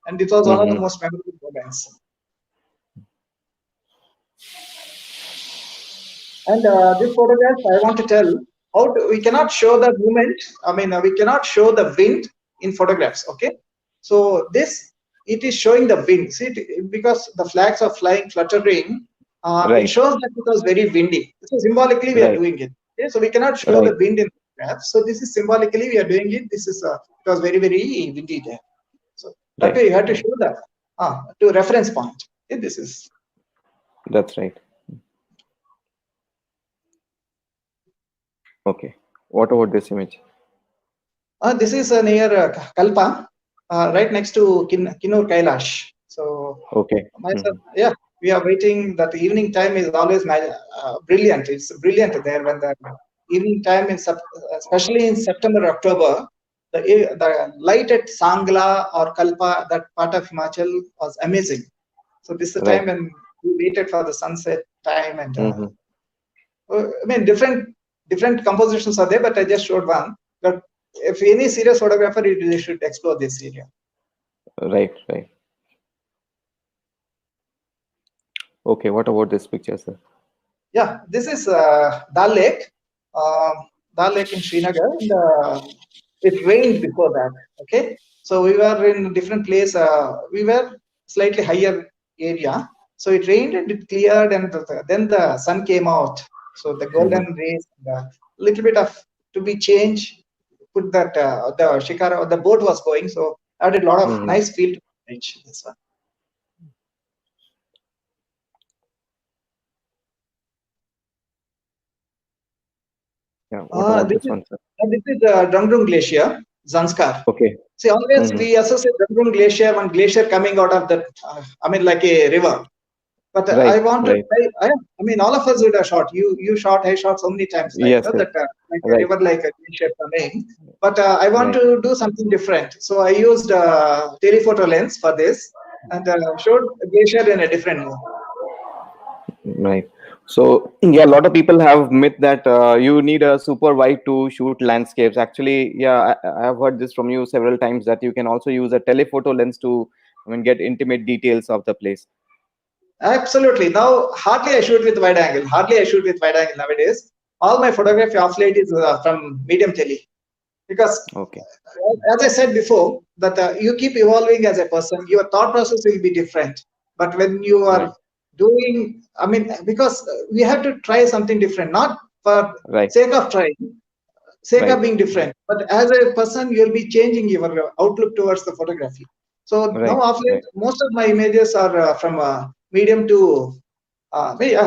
and it was one of the Mm-hmm. most memorable moments. And this photograph, I want to tell we cannot show the movement. I mean, we cannot show the wind in photographs. Okay, so this it is showing the wind. See, because the flags are flying, fluttering. It Right. shows that it was very windy. So symbolically, we are Right. doing it. Okay? So we cannot show Right. the wind in photographs. So this is symbolically we are doing it. This is it was very windy there. So that Right. way you have to Right. show that to reference point. Okay? This is That's right. Okay. What about this image? This is near Kalpa, right next to Kinur Kailash. So Okay. myself, Mm-hmm. yeah, we are waiting. That evening time is always brilliant. It's brilliant there when the evening time in especially in September, October, the light at Sangla or Kalpa, that part of Himachal was amazing. So this is the Right. time when we waited for the sunset time, and Mm-hmm. I mean different compositions are there, but I just showed one. But if any serious photographer, they should explore this area. Right. Right. Okay. What about this picture, sir? Yeah, this is Dal Lake, uh, Dal Lake in Srinagar, and it rained before that. Okay, so we were in a different place. We were slightly higher area, so it rained and it cleared, and then the sun came out. So the golden Mm-hmm. rays, a little bit of to be changed. Put that the shikara, the boat was going, so added a lot of Mm-hmm. nice feel to the beach. This one. Yeah. What about This this is one, sir? Drumdrum Glacier, Zanskar. Okay. See, always Mm-hmm. we associate Drumdrum Glacier, one glacier coming out of the, I mean, like a river. But I Right. want to Right. try. I mean, all of us would have shot. You shot. I shot so many times, like Yes. Yes. that, like a Right. river, like a glacier coming. But I want Right. to do something different. So I used telephoto lens for this, and showed a glacier in a different mode. Right. So yeah, a lot of people have myth that you need a super wide to shoot landscapes. Actually, yeah, I have heard this from you several times that you can also use a telephoto lens to, I mean, get intimate details of the place. Absolutely. Now, hardly I shoot with wide angle. Hardly I shoot with wide angle nowadays. All my photography off late is from medium tele, because Okay. as I said before, that you keep evolving as a person, your thought process will be different. But when you Right. are doing, I mean, because we have to try something different, not for Right. sake of trying, sake of Right. being different, but as a person, you'll be changing your outlook towards the photography. So now, Right. of late, Right. most of my images are from medium to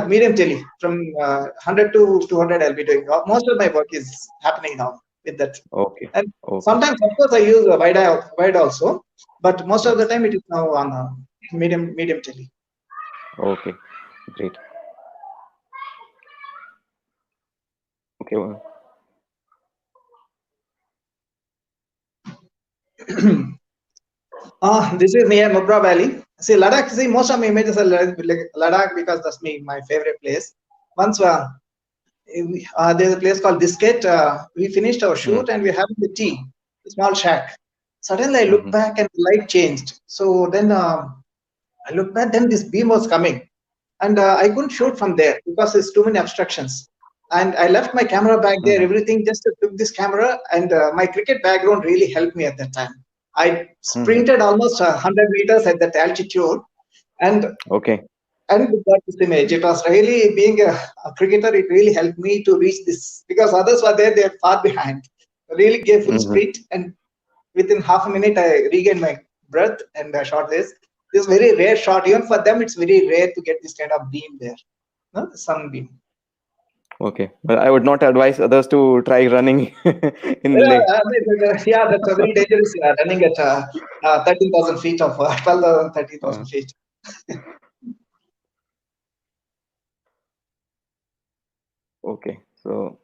medium tele, from 100 to 200. I'll be doing. Most of my work is happening now with that. Okay. And Okay. sometimes, of course, I use wide also, but most of Right. the time it is now on medium tele. Okay. Great. Okay. Well, This is near Nubra Valley. See, Ladakh. See, most of my images are like Ladakh because that's my favorite place. Once there's a place called Disket. We finished our mm, shoot and we're having the tea, a small shack. Suddenly, I looked mhm, back and the light changed. So then I looked back. Then this beam was coming, and I couldn't shoot from there because there's too many obstructions. And I left my camera back there. mhm, Everything just took this camera, and my cricket background really helped me at that time. I mhm. sprinted almost 100 meters at that altitude, and Okay. got this image. It was really being a cricketer. It really helped me to reach this because others were there; they're far behind. Really gave full Mhm. sprint, and within half a minute, I regained my breath and shot this. This very rare shot. Even for them, it's very rare to get this kind of beam there. No? The sunbeam. Okay. But I would not advise others to try running in Yeah, Leh. yeah, that's a very dangerous running at 13,000 feet of 12,000, 13,000 Uh, feet. okay. So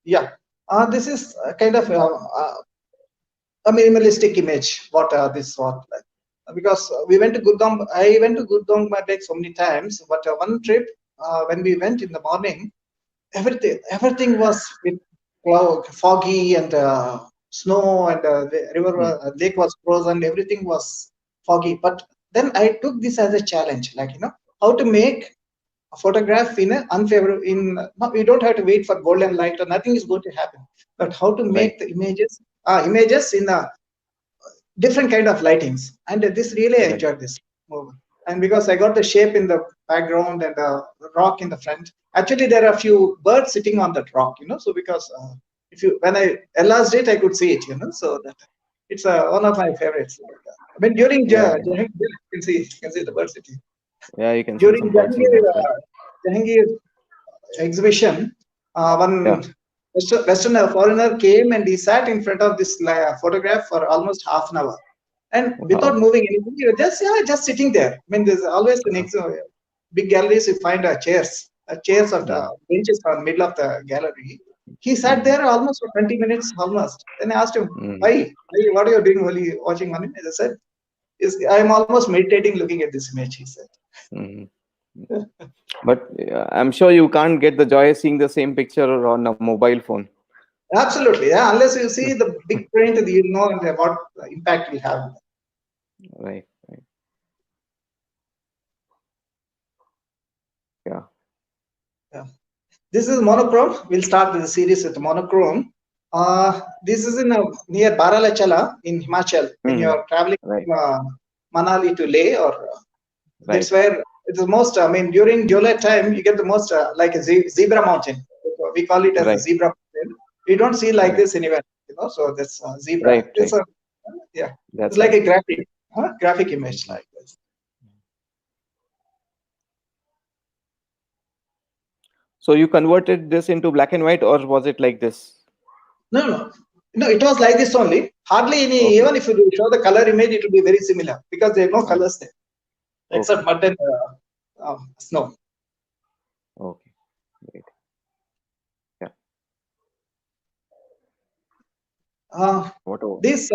Yeah, this is kind of a minimalistic image. What this what like because we went to Gurgaon. I went to Gurgaon like so many times, but one trip when we went in the morning, everything was with cloud, foggy and snow, and the river mm, lake was frozen. Everything was foggy. But then I took this as a challenge, like how to make a photograph in an unfavorable no, you don't have to wait for golden light or nothing is going to happen, but how to right. make the images in a different kind of lightings. And this really I Right. enjoyed this movie. And because I got the shape in the background and the rock in the front, actually there are a few birds sitting on that rock, so because if you when I enlarged it I could see it, so that it's one of my favorites. Like, I mean during Yeah. Yeah. you can see the bird sitting Yeah. You can see during some birds in that side. Jahangir exhibition. Yeah. One Western foreigner came and he sat in front of this photograph for almost half an hour, and without Wow. moving anything, he was just sitting there. I mean, there's always the Uh, next big galleries. You find chairs, chairs or mm, benches on middle of the gallery. He sat Mm-hmm. there almost for 20 minutes, almost. Then I asked him, Mm-hmm. why? What are you doing while you watching one image? I said, I'm almost meditating looking at this image, he said. Mm-hmm. But I'm sure you can't get the joy seeing the same picture on a mobile phone. Absolutely, yeah. Unless you see the big print, you know what impact will have. Right, right. Yeah. Yeah. This is monochrome. We'll start the series with monochrome. This is near Baralachala in Himachal. When you Mm-hmm. are traveling Right, from Manali to Leh, or that's right, where it's the most. I mean, during July time, you get the most like a zebra mountain. We call it as the right, zebra mountain. We don't see like right, this anywhere. So that's zebra. right, It's right. a yeah. It's That's like right. a graphic image Mhm. like this. So you converted this into black and white, or was it like this? No, no, no. It was like this only. Hardly any. Okay. Even if you show the color image, it will be very similar because there are no Mm. colors there except Okay. mud and snow. Okay. Great. Yeah. Uh, What? this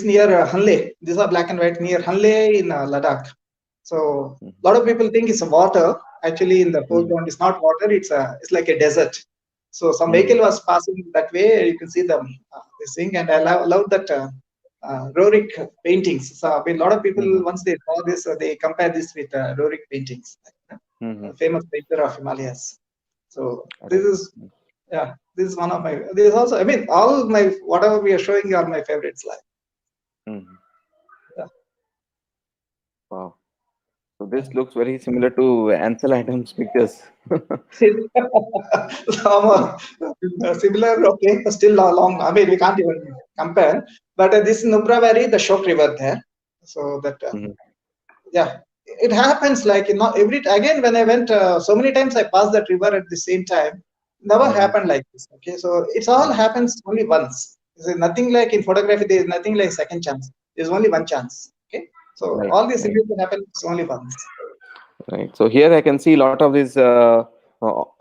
near Hanle. These are black and white near Hanle in Ladakh. So Mm-hmm. a lot of people think it's water. Actually, in the Mm-hmm. foreground, it's not water. It's like a desert. So some Mm-hmm. vehicle was passing that way. You can see them this thing, and I love that Rorik paintings. So I mean, a lot of people Mm-hmm. once they saw this, they compare this with Rorik paintings, Mm-hmm. famous painter of Himalayas. So this Right. is yeah, this is one of my. This is also. I mean, all my whatever we are showing are my favorites. Like Mm-hmm. yeah. Wow. So this looks very similar to Ansel Adams pictures. Some similar, okay, but still long. I mean, we can't even compare. But this Nubra Valley, the Shok River there. So that Mm-hmm. yeah, it happens like every again when I went so many times I passed that river at the same time. Never Mm-hmm. happened like this. Okay, so it's all Mm-hmm. happens only once. There's nothing like in photography. There is nothing like second chance. There's only one chance. Okay, so Right. all these Right. things happen only once. Right. So here I can see a lot of these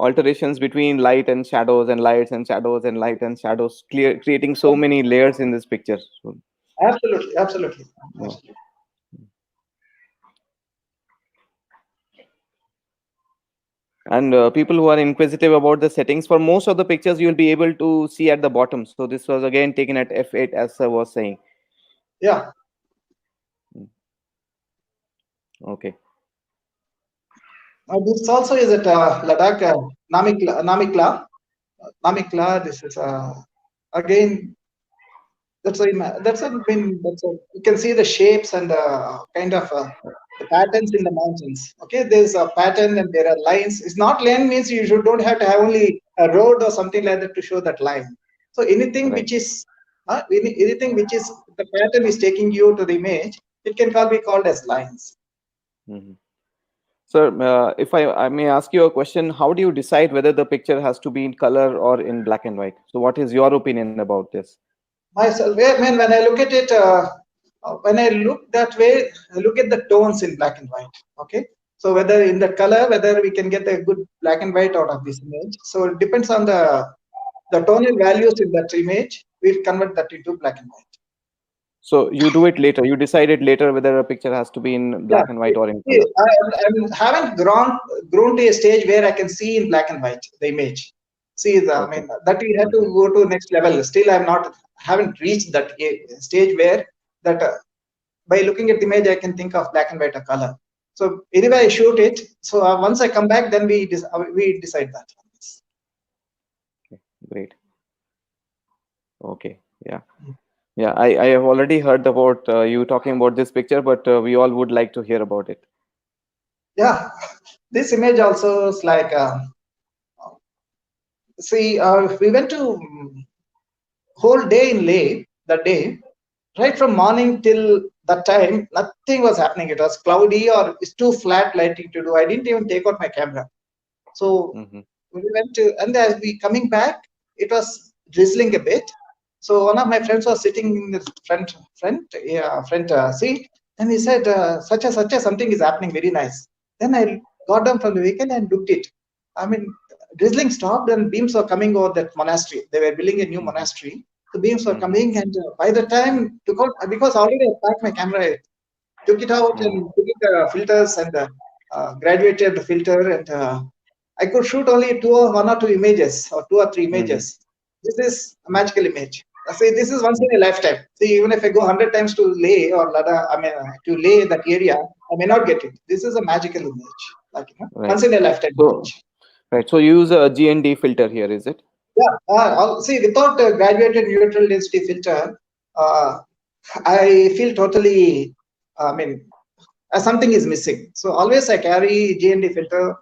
alterations between light and shadows and lights and shadows and light and shadows, creating so many layers in this picture. So, Absolutely, absolutely, yeah. absolutely. And people who are inquisitive about the settings, for most of the pictures, you'll be able to see at the bottom. So this was again taken at f8, as I was saying. Yeah. Mm. Okay. This also is at Ladakh, Namikla. This is again that's a you can see the shapes and kind of the patterns in the mountains. Okay, there's a pattern and there are lines. It's not line means you should don't have to have only a road or something like that to show that line. So anything Right. which is anything which is the pattern is taking you to the image, it can be called as lines. Mhm. Sir, if I may ask you a question, how do you decide whether the picture has to be in color or in black and white? So what is your opinion about this? Myself, I mean, when I look at it, when I look that way, I look at the tones in black and white. Okay, so whether in the color, whether we can get a good black and white out of this image. So it depends on the tonal values in that image. We'll convert that into black and white. So you do it later. You decided later whether a picture has to be in Yeah, black and white or in see, color. I haven't grown to a stage where I can see in black and white the image. See, I Okay. mean that we have to Mhm. go to next level. Still, I'm not haven't reached that stage where that by looking at the image, I can think of black and white or color. So anyway, I shoot it. So once I come back, then we decide that. Okay. Great. Okay. Yeah. Yeah. I have already heard about you talking about this picture, but we all would like to hear about it. Yeah, this image also is like see, we went to whole day in Leh that day. Right from morning till that time, nothing was happening. It was cloudy or it's too flat lighting to do. I didn't even take out my camera. So Hmm. we went to, and as we coming back, it was drizzling a bit. So one of my friends was sitting in the front seat, and he said, such a something is happening very nice. Then I got down from the vehicle and looked it. I mean, drizzling stopped and beams were coming over that monastery. They were building a new monastery. The beams were coming, and by the time took out, because already I packed my camera, I took it out and took it filters and graduated the filter, and I could shoot only one or two images or two or three images. This is a magical image. I say this is once in a lifetime. See, even if I go 100 times to Leh or Ladakh, I mean to Leh that area, I may not get it. This is a magical image, like once in a lifetime image. Right. So you use a GND filter here, is it? Yeah. See, without a graduated neutral density filter, I feel totally. I mean, something is missing. So always I carry GND filter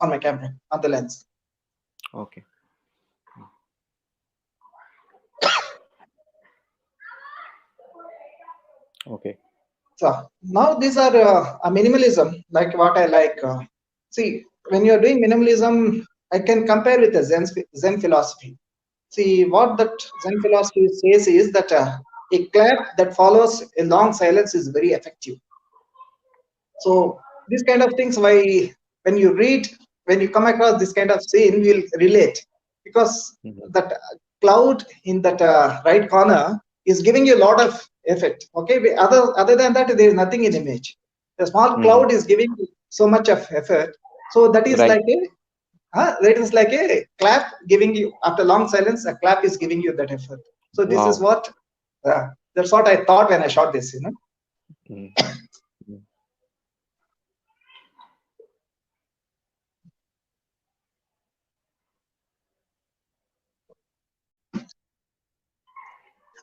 on my camera, on the lens. Okay. Okay. So now these are a minimalism, like what I like. See, when you're doing minimalism, I can compare with the Zen philosophy. See, what that Zen philosophy says is that a clap that follows a long silence is very effective. So these kind of things, why when you read, when you come across this kind of scene, you'll relate, because that cloud in that right corner is giving you a lot of effect. Okay, other than that, there is nothing in image. The small cloud is giving you so much of effort. So that is like a clap giving you, after long silence, a clap is giving you that effort. So this is what that's what I thought when I shot this.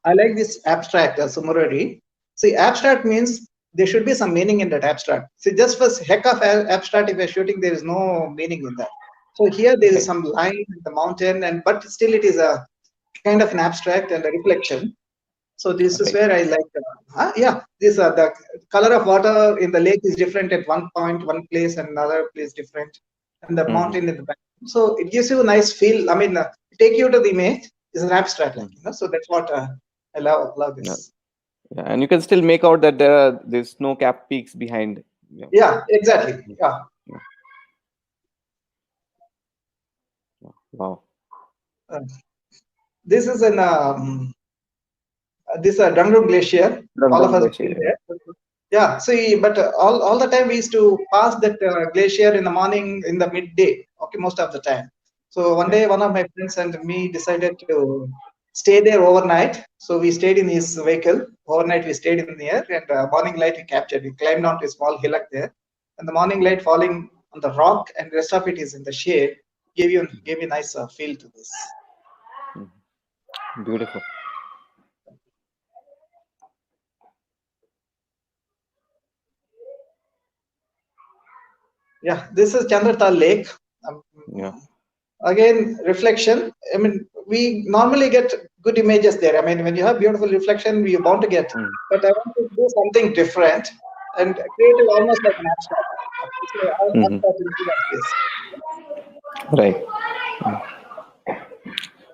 I like this abstract, summary. See, abstract means there should be some meaning in that abstract. See, just for heck of abstract, if you're shooting, there is no meaning in that. So here there is some line in the mountain, but still it is a kind of an abstract and a reflection. So this is where I like. This the color of water in the lake is different at one point, one place, and another place different, and the mountain in the back. So it gives you a nice feel. I mean, take you to the image is an abstract, So that's what I love this. Yeah, and you can still make out that there are these snow-capped peaks behind. Yeah, exactly. Yeah. Wow. This is an this Dangrum Glacier. All of us been there. Yeah. See, but all the time we used to pass that glacier in the morning, in the midday. Okay, most of the time. So one day, one of my friends and me decided to stay there overnight. So we stayed in his vehicle. Overnight we stayed in there, and morning light we captured. We climbed onto a small hillock there, and the morning light falling on the rock, and the rest of it is in the shade, gave you nice feel to this. Beautiful. Yeah, this is Chandratal Lake. Again, reflection. I mean, we normally get good images there. I mean, when you have beautiful reflection, we are bound to get. But I want to do something different and create it almost like an abstract. Right.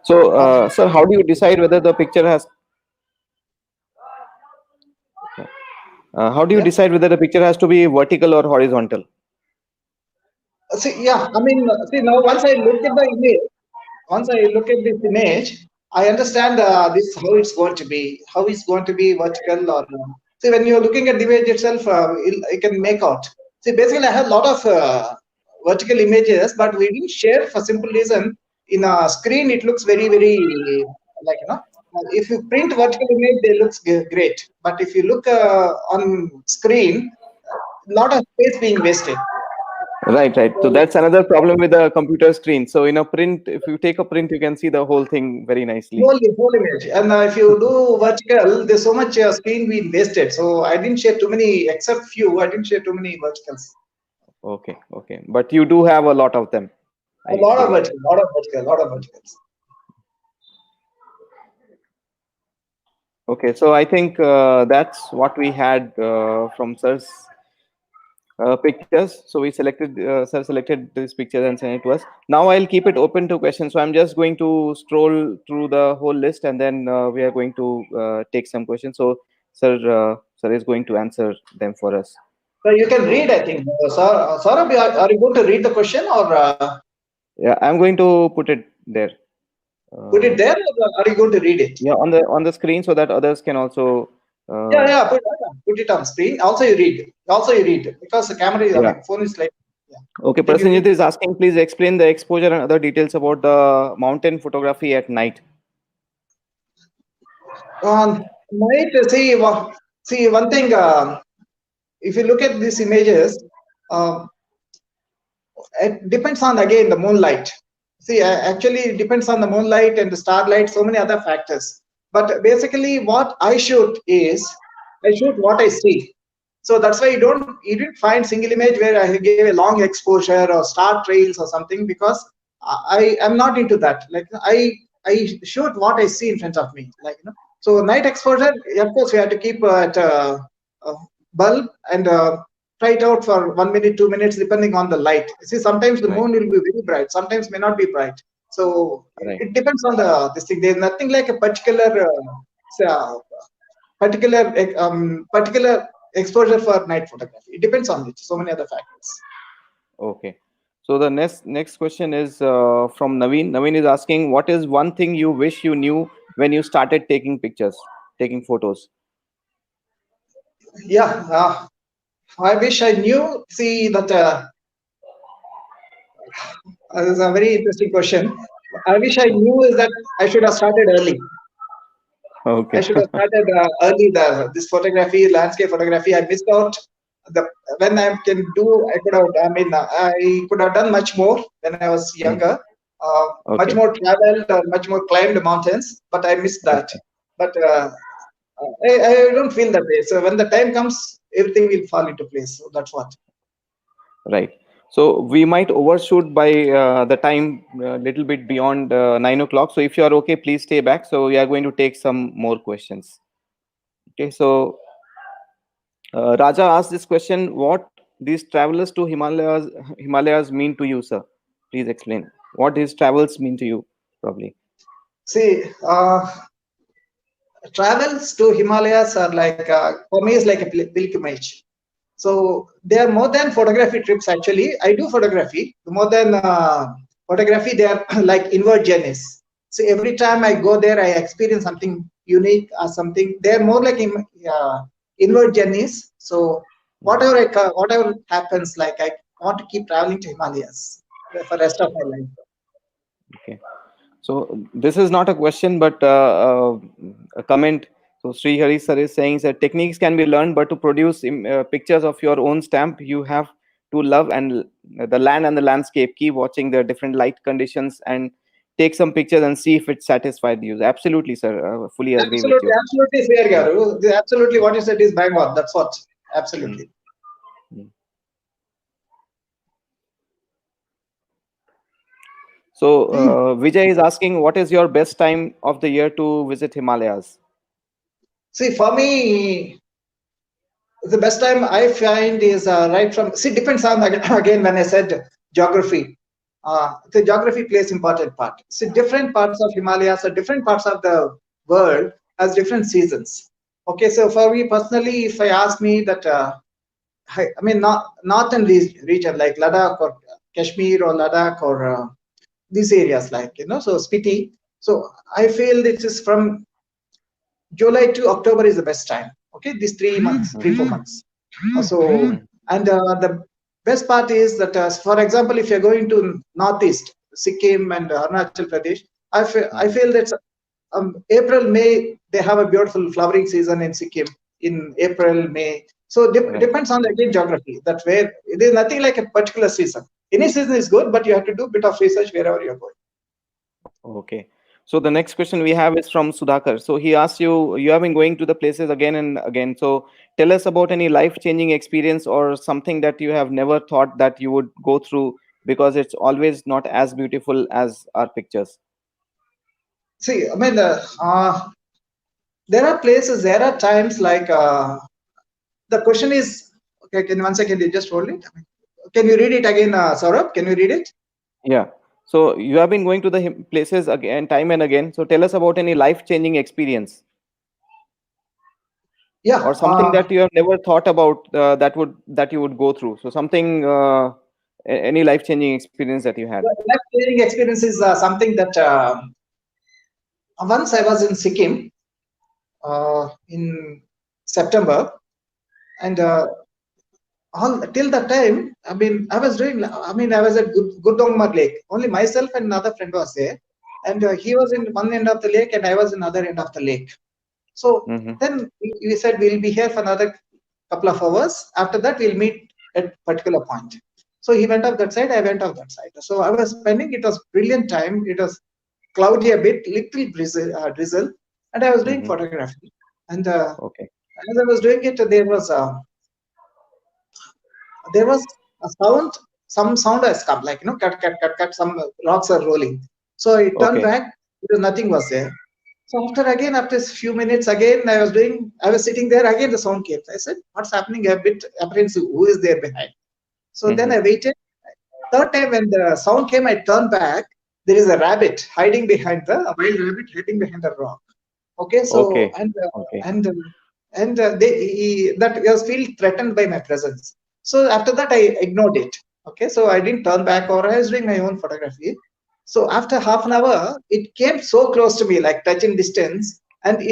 So, sir, how do you decide whether the picture has? How do you decide whether the picture has to be vertical or horizontal? See, I mean, see, now once I look at this image, I understand this how it's going to be, vertical or. See, when you're looking at the image itself, you can make out. See, basically, I have a lot of vertical images, but we didn't share for simple reason. In a screen, it looks very, very like if you print vertical image, they looks great. But if you look on screen, a lot of space being wasted. Right. So that's another problem with the computer screen. So in a print, if you take a print, you can see the whole thing very nicely. Whole image. And if you do vertical, there's so much screen being wasted. So I didn't share too many, except few. I didn't share too many verticals. Okay. But you do have a lot of them. A lot of verticals. Okay, so I think that's what we had from sir's pictures. So we selected, sir selected this picture and sent it to us. Now I'll keep it open to questions. So I'm just going to scroll through the whole list, and then we are going to take some questions. So sir is going to answer them for us. So you can read, I think. Saurabh, are you going to read the question or? Yeah, I'm going to put it there. Put it Uh, there, or are you going to read it? yeah, on the screen so that others can also. Yeah, Uh, yeah, put it on screen. Also, you read. Also, you read because the camera. I yeah. mean, phone is like. Yeah. Okay, Can you Prasenjit read? is asking, please explain the exposure and other details about the mountain photography at night. Night. See one thing. If you look at these images, uh, it depends on again the moonlight. See, actually, it depends on the moonlight and the starlight. So many other factors. But basically, what I shoot is I shoot what I see. So that's why you didn't find single image where I gave a long exposure or star trails or something because I am not into that. Like I shoot what I see in front of me. Like so night exposure. Of course, we have to keep at bulb and try it out for 1 minute, 2 minutes, depending on the light. See, sometimes the Right, moon will be very bright, sometimes may not be bright. So right. it depends on the this thing. There's nothing like a particular exposure for night photography. It depends on it. So many other factors. Okay. So the next question is from Naveen. Naveen is asking, what is one thing you wish you knew when you started taking pictures, taking photos? Yeah, I wish I knew. See that this is a very interesting question. I wish I knew is that I should have started early. I Okay. should have started early this photography, landscape photography. I missed out. The when I can do, I could have. I mean, I could have done much more when I was Hmm. younger. Much Okay. more traveled, much more climbed mountains, but I missed that. Okay. But I don't feel that way. So when the time comes, everything will fall into place. So that's what. Right. So we might overshoot by the time a little bit beyond 9 o'clock. So if you are okay, please stay back. So we are going to take some more questions. Okay. So Raja asked this question: what these travelers to Himalayas mean to you, sir? Please explain what these travels mean to you, probably. See, travels to Himalayas are like for me is like a pilgrimage. So they are more than photography trips. Actually, I do photography. More than photography, they are like inward journeys. So every time I go there, I experience something unique or something. They are more like inward journeys. So Mm. whatever happens, like I want to keep traveling to Himalayas for the rest of my life. Okay. So this is not a question, but a comment. So Sri Hari sir is saying that techniques can be learned, but to produce pictures of your own stamp, you have to love and the land and the landscape. Keep watching the different light conditions and take some pictures and see if it satisfied you. Absolutely, sir. Fully agree with Absolutely, you. absolutely fair, Yeah. Garu. Absolutely, what you said is bang on. That's what. Mm, Absolutely. mm. So Vijay is asking, what is your best time of the year to visit Himalayas? See, for me, the best time I find is right from. See, depends on again when I said geography. The geography plays important part. See, different parts of Himalayas or different parts of the world has different seasons. Okay, so for me personally, if I ask me that, I mean, not northern region like Ladakh or Kashmir or Ladakh or these areas like so Spiti. So I feel this is from July to October is the best time. Okay, these 3 months, Mm, 3, 4 months. So, mm, and the best part is that, for example, if you're going to northeast, Sikkim and Arunachal Pradesh, I mm. feel that April, May, they have a beautiful flowering season in Sikkim in April, May. So Right. depends on the again geography. That where there's nothing like a particular season. Any season is good, but you have to do a bit of research wherever you're going. Okay. So the next question we have is from Sudhakar. So he asks you, you have been going to the places again and again. So tell us about any life-changing experience or something that you have never thought that you would go through because it's always not as beautiful as our pictures. See, I mean, there are places, there are times like the question is, okay, can one second you just hold it? Can you read it again, Saurabh? Can you read it? Yeah. So you have been going to the places again, time and again. So tell us about any life-changing experience Yeah, or something that you have never thought about that you would go through. So something Any life-changing experience that you had? Life changing experience is something that once I was in Sikkim in September, and all till that time, I was doing. I was at Gurdongmar Lake. Only myself and another friend was there, and he was in one end of the lake, and I was in other end of the lake. So Mm-hmm. then we said we'll be here for another couple of hours. After that, we'll meet at particular point. So he went off that side, I went off that side. So I was spending. It was brilliant time. It was cloudy a bit, little drizzle, and I was doing Mm-hmm. photography. And Okay. as I was doing it, there was a sound. Some sound has come, like cut, cut, cut, cut. Some rocks are rolling. So I turned Okay. back. Because nothing was there. So after a few minutes again, I was sitting there again. The sound came. I said, "What's happening?" A bit apprehensive. Who is there behind? So then Mm-hmm. I waited. Third time when the sound came, I turned back. There is a rabbit hiding behind the a wild rabbit hiding behind the rock. Okay, so Okay. Okay. that was feel threatened by my presence. So after that, I ignored it. Okay, so I didn't turn back, or I was doing my own photography. So after half an hour, it came so close to me, like touching distance, and Wow.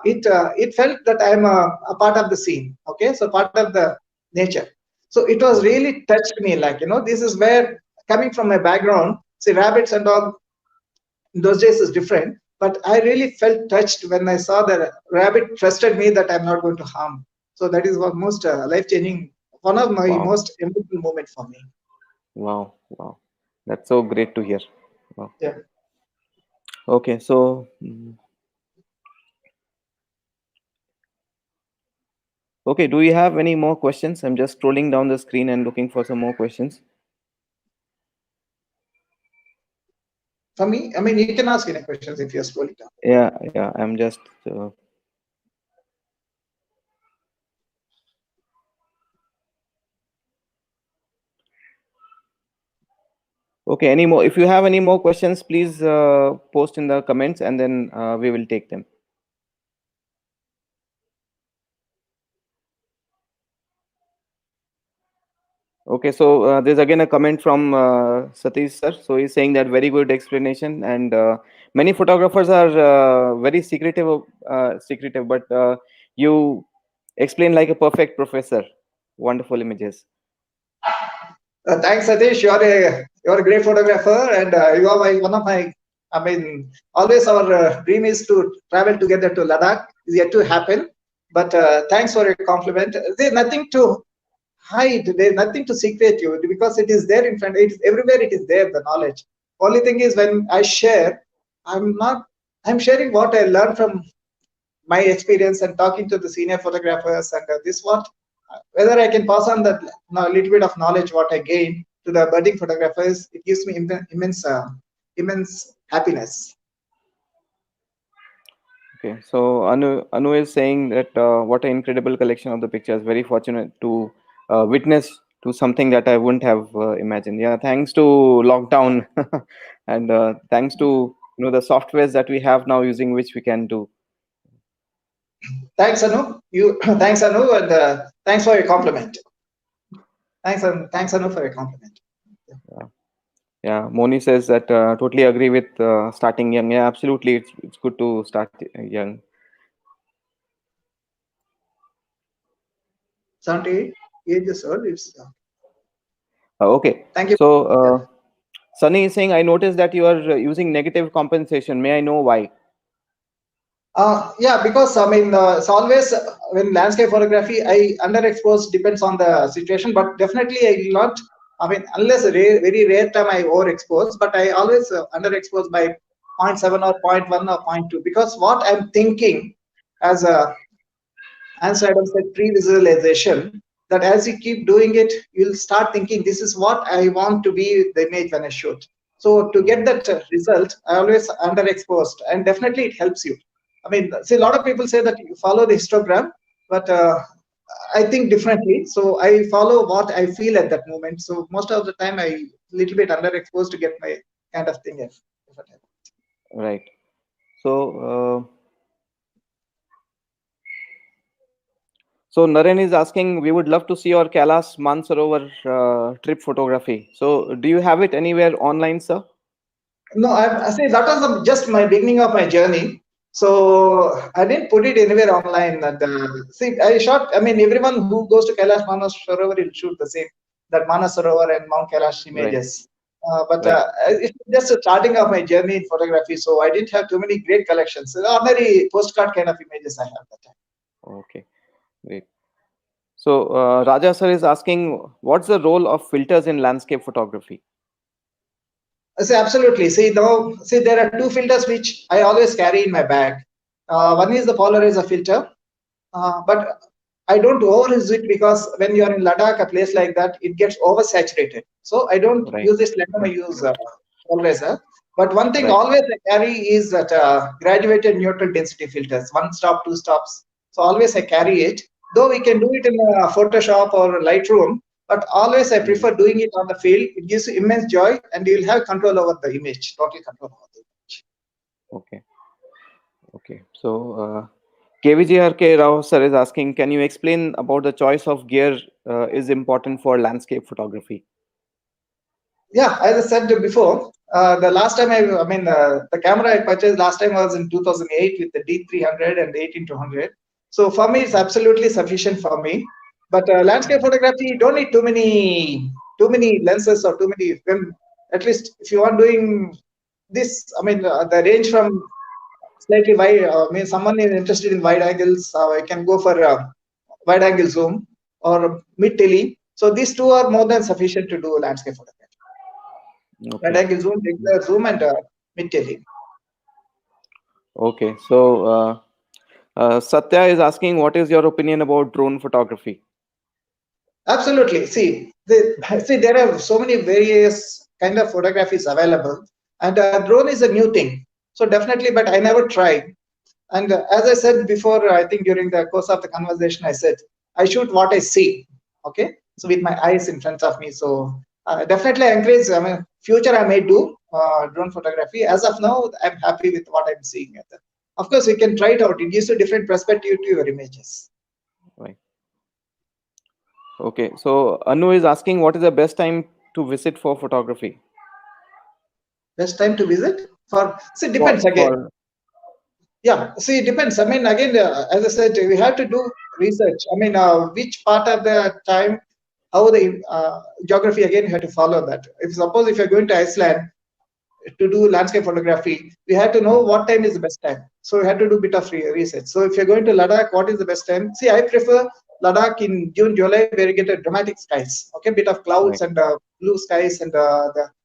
it felt that I'm a part of the scene. Okay, so part of the nature. So it was Mm-hmm. really touched me, like this is where, coming from my background, see rabbits and all in those days is different. But I really felt touched when I saw the rabbit trusted me that I'm not going to harm. So that is one most life changing, one of my Wow. most emotional moments for me. Wow. Wow. That's so great to hear. Wow. Yeah. Okay. So, okay. Do you have any more questions? I'm just scrolling down the screen and looking for some more questions. For me, you can ask any questions if you're scrolling down. Yeah. Yeah. I'm just. Okay. Any more? If you have any more questions, please post in the comments, and then we will take them. Okay, so there's again a comment from Satish sir. So he's saying that very good explanation, and many photographers are very secretive, but you explain like a perfect professor. Wonderful images. Thanks, Satish. You're a great photographer, and you are one of my. Always our dream is to travel together to Ladakh. Is yet to happen, but thanks for your compliment. There's nothing to hide. There's nothing to secret you, because it is there in front. It is everywhere. It is there. The knowledge. Only thing is, when I share, I'm not. I'm sharing what I learned from my experience and talking to the senior photographers, and this what whether I can pass on that little bit of knowledge what I gain to the budding photographers. It gives me immense happiness. Okay, so Anu is saying that what an incredible collection of the pictures. Very fortunate to witness to something that I wouldn't have imagined. Yeah, thanks to lockdown, and thanks to the softwares that we have now using which we can do. Thanks, Anu. Thanks, Anu, and thanks for your compliment. Thanks, Anu, for your compliment. Yeah, yeah. Moni says that totally agree with starting young. Yeah, absolutely. It's good to start young. 78 years old. It's Okay, thank you. so Yeah. Sunny is saying I noticed that you are using negative compensation. May I know why? Yeah, because it's always when landscape photography, I underexpose depends on the situation, but definitely I will not. Unless very rare time I overexpose, but I always underexpose by zero point 0.7 or zero point 0.1 or zero point 0.2, because what I'm thinking, as Hans Adam said, pre-visualization, that as you keep doing it, you'll start thinking, this is what I want to be the image when I shoot. So to get that result, I always underexposed, and definitely it helps you. See, a lot of people say that you follow the histogram, but I think differently. So I follow what I feel at that moment. So most of the time, I little bit underexposed to get my kind of thing. If it happens. Right. So, So Naren is asking, we would love to see your Kailash Mansarovar trip photography. So do you have it anywhere online, sir? No, I say that was just my beginning of my journey. So I didn't put it anywhere online. And see, I shot. I mean, everyone who goes to Kailash Manas Sarovar will shoot the same, that Manas Sarovar and Mount Kailash Right, images. But right. it's just a starting of my journey in photography. So I didn't have too many great collections. Ordinary postcard kind of images I have that time. Okay, great. So Raja sir is asking, what's the role of filters in landscape photography? I say absolutely. See, there are two filters which I always carry in my bag. One is the polarizer filter, but I don't overuse it because when you are in Ladakh, a place like that, it gets oversaturated. So I don't Right, use this lens. I use polarizer. But one thing right. always I carry is that graduated neutral density filters, one stop, two stops. So always I carry it. Though we can do it in Photoshop or Lightroom, but always I Mhm. prefer doing it on the field. It gives you immense joy, and you will have control over the image, total control over the image. Okay, okay. So KVJRK Rao sir is asking, can you explain about the choice of gear is important for landscape photography? Yeah, as I said before, the last time I mean, the camera I purchased last time was in 2008 with the D300 and 18-200. So for me, it's absolutely sufficient for me. But landscape photography, you don't need too many lenses or too many film. At least if you are doing this, I mean, the range from slightly wide. I mean, someone is interested in wide angles, I can go for wide angle zoom or mid tele. So these two are more than sufficient to do landscape photography. Wide Okay, angle zoom, regular zoom, and mid tele. okay. So Satya is asking, what is your opinion about drone photography? Absolutely. See, there are so many various kind of photographies available, and drone is a new thing. So definitely, but I never tried. And as I said before, I think during the course of the conversation, I said I shoot what I see. Okay, so with my eyes in front of me. So definitely, I encourage. I mean, future I may do drone photography. As of now, I'm happy with what I'm seeing. Of course, you can try it out. It gives you different perspective to your images. Right. Okay. So Anu is asking, what is the best time to visit for photography? Best time to visit for? See, depends again. For Yeah, see, it depends. I mean, again, as I said, we have to do research. I mean, which part of the time, how the geography, again, you have to follow that. If suppose if you're going to Iceland to do landscape photography, we have to know what time is the best time. So we have to do a bit of research. So if you're going to Ladakh, what is the best time? See, I prefer Ladakh in June, July, where you get a dramatic skies. Okay, bit of clouds right. and blue skies, and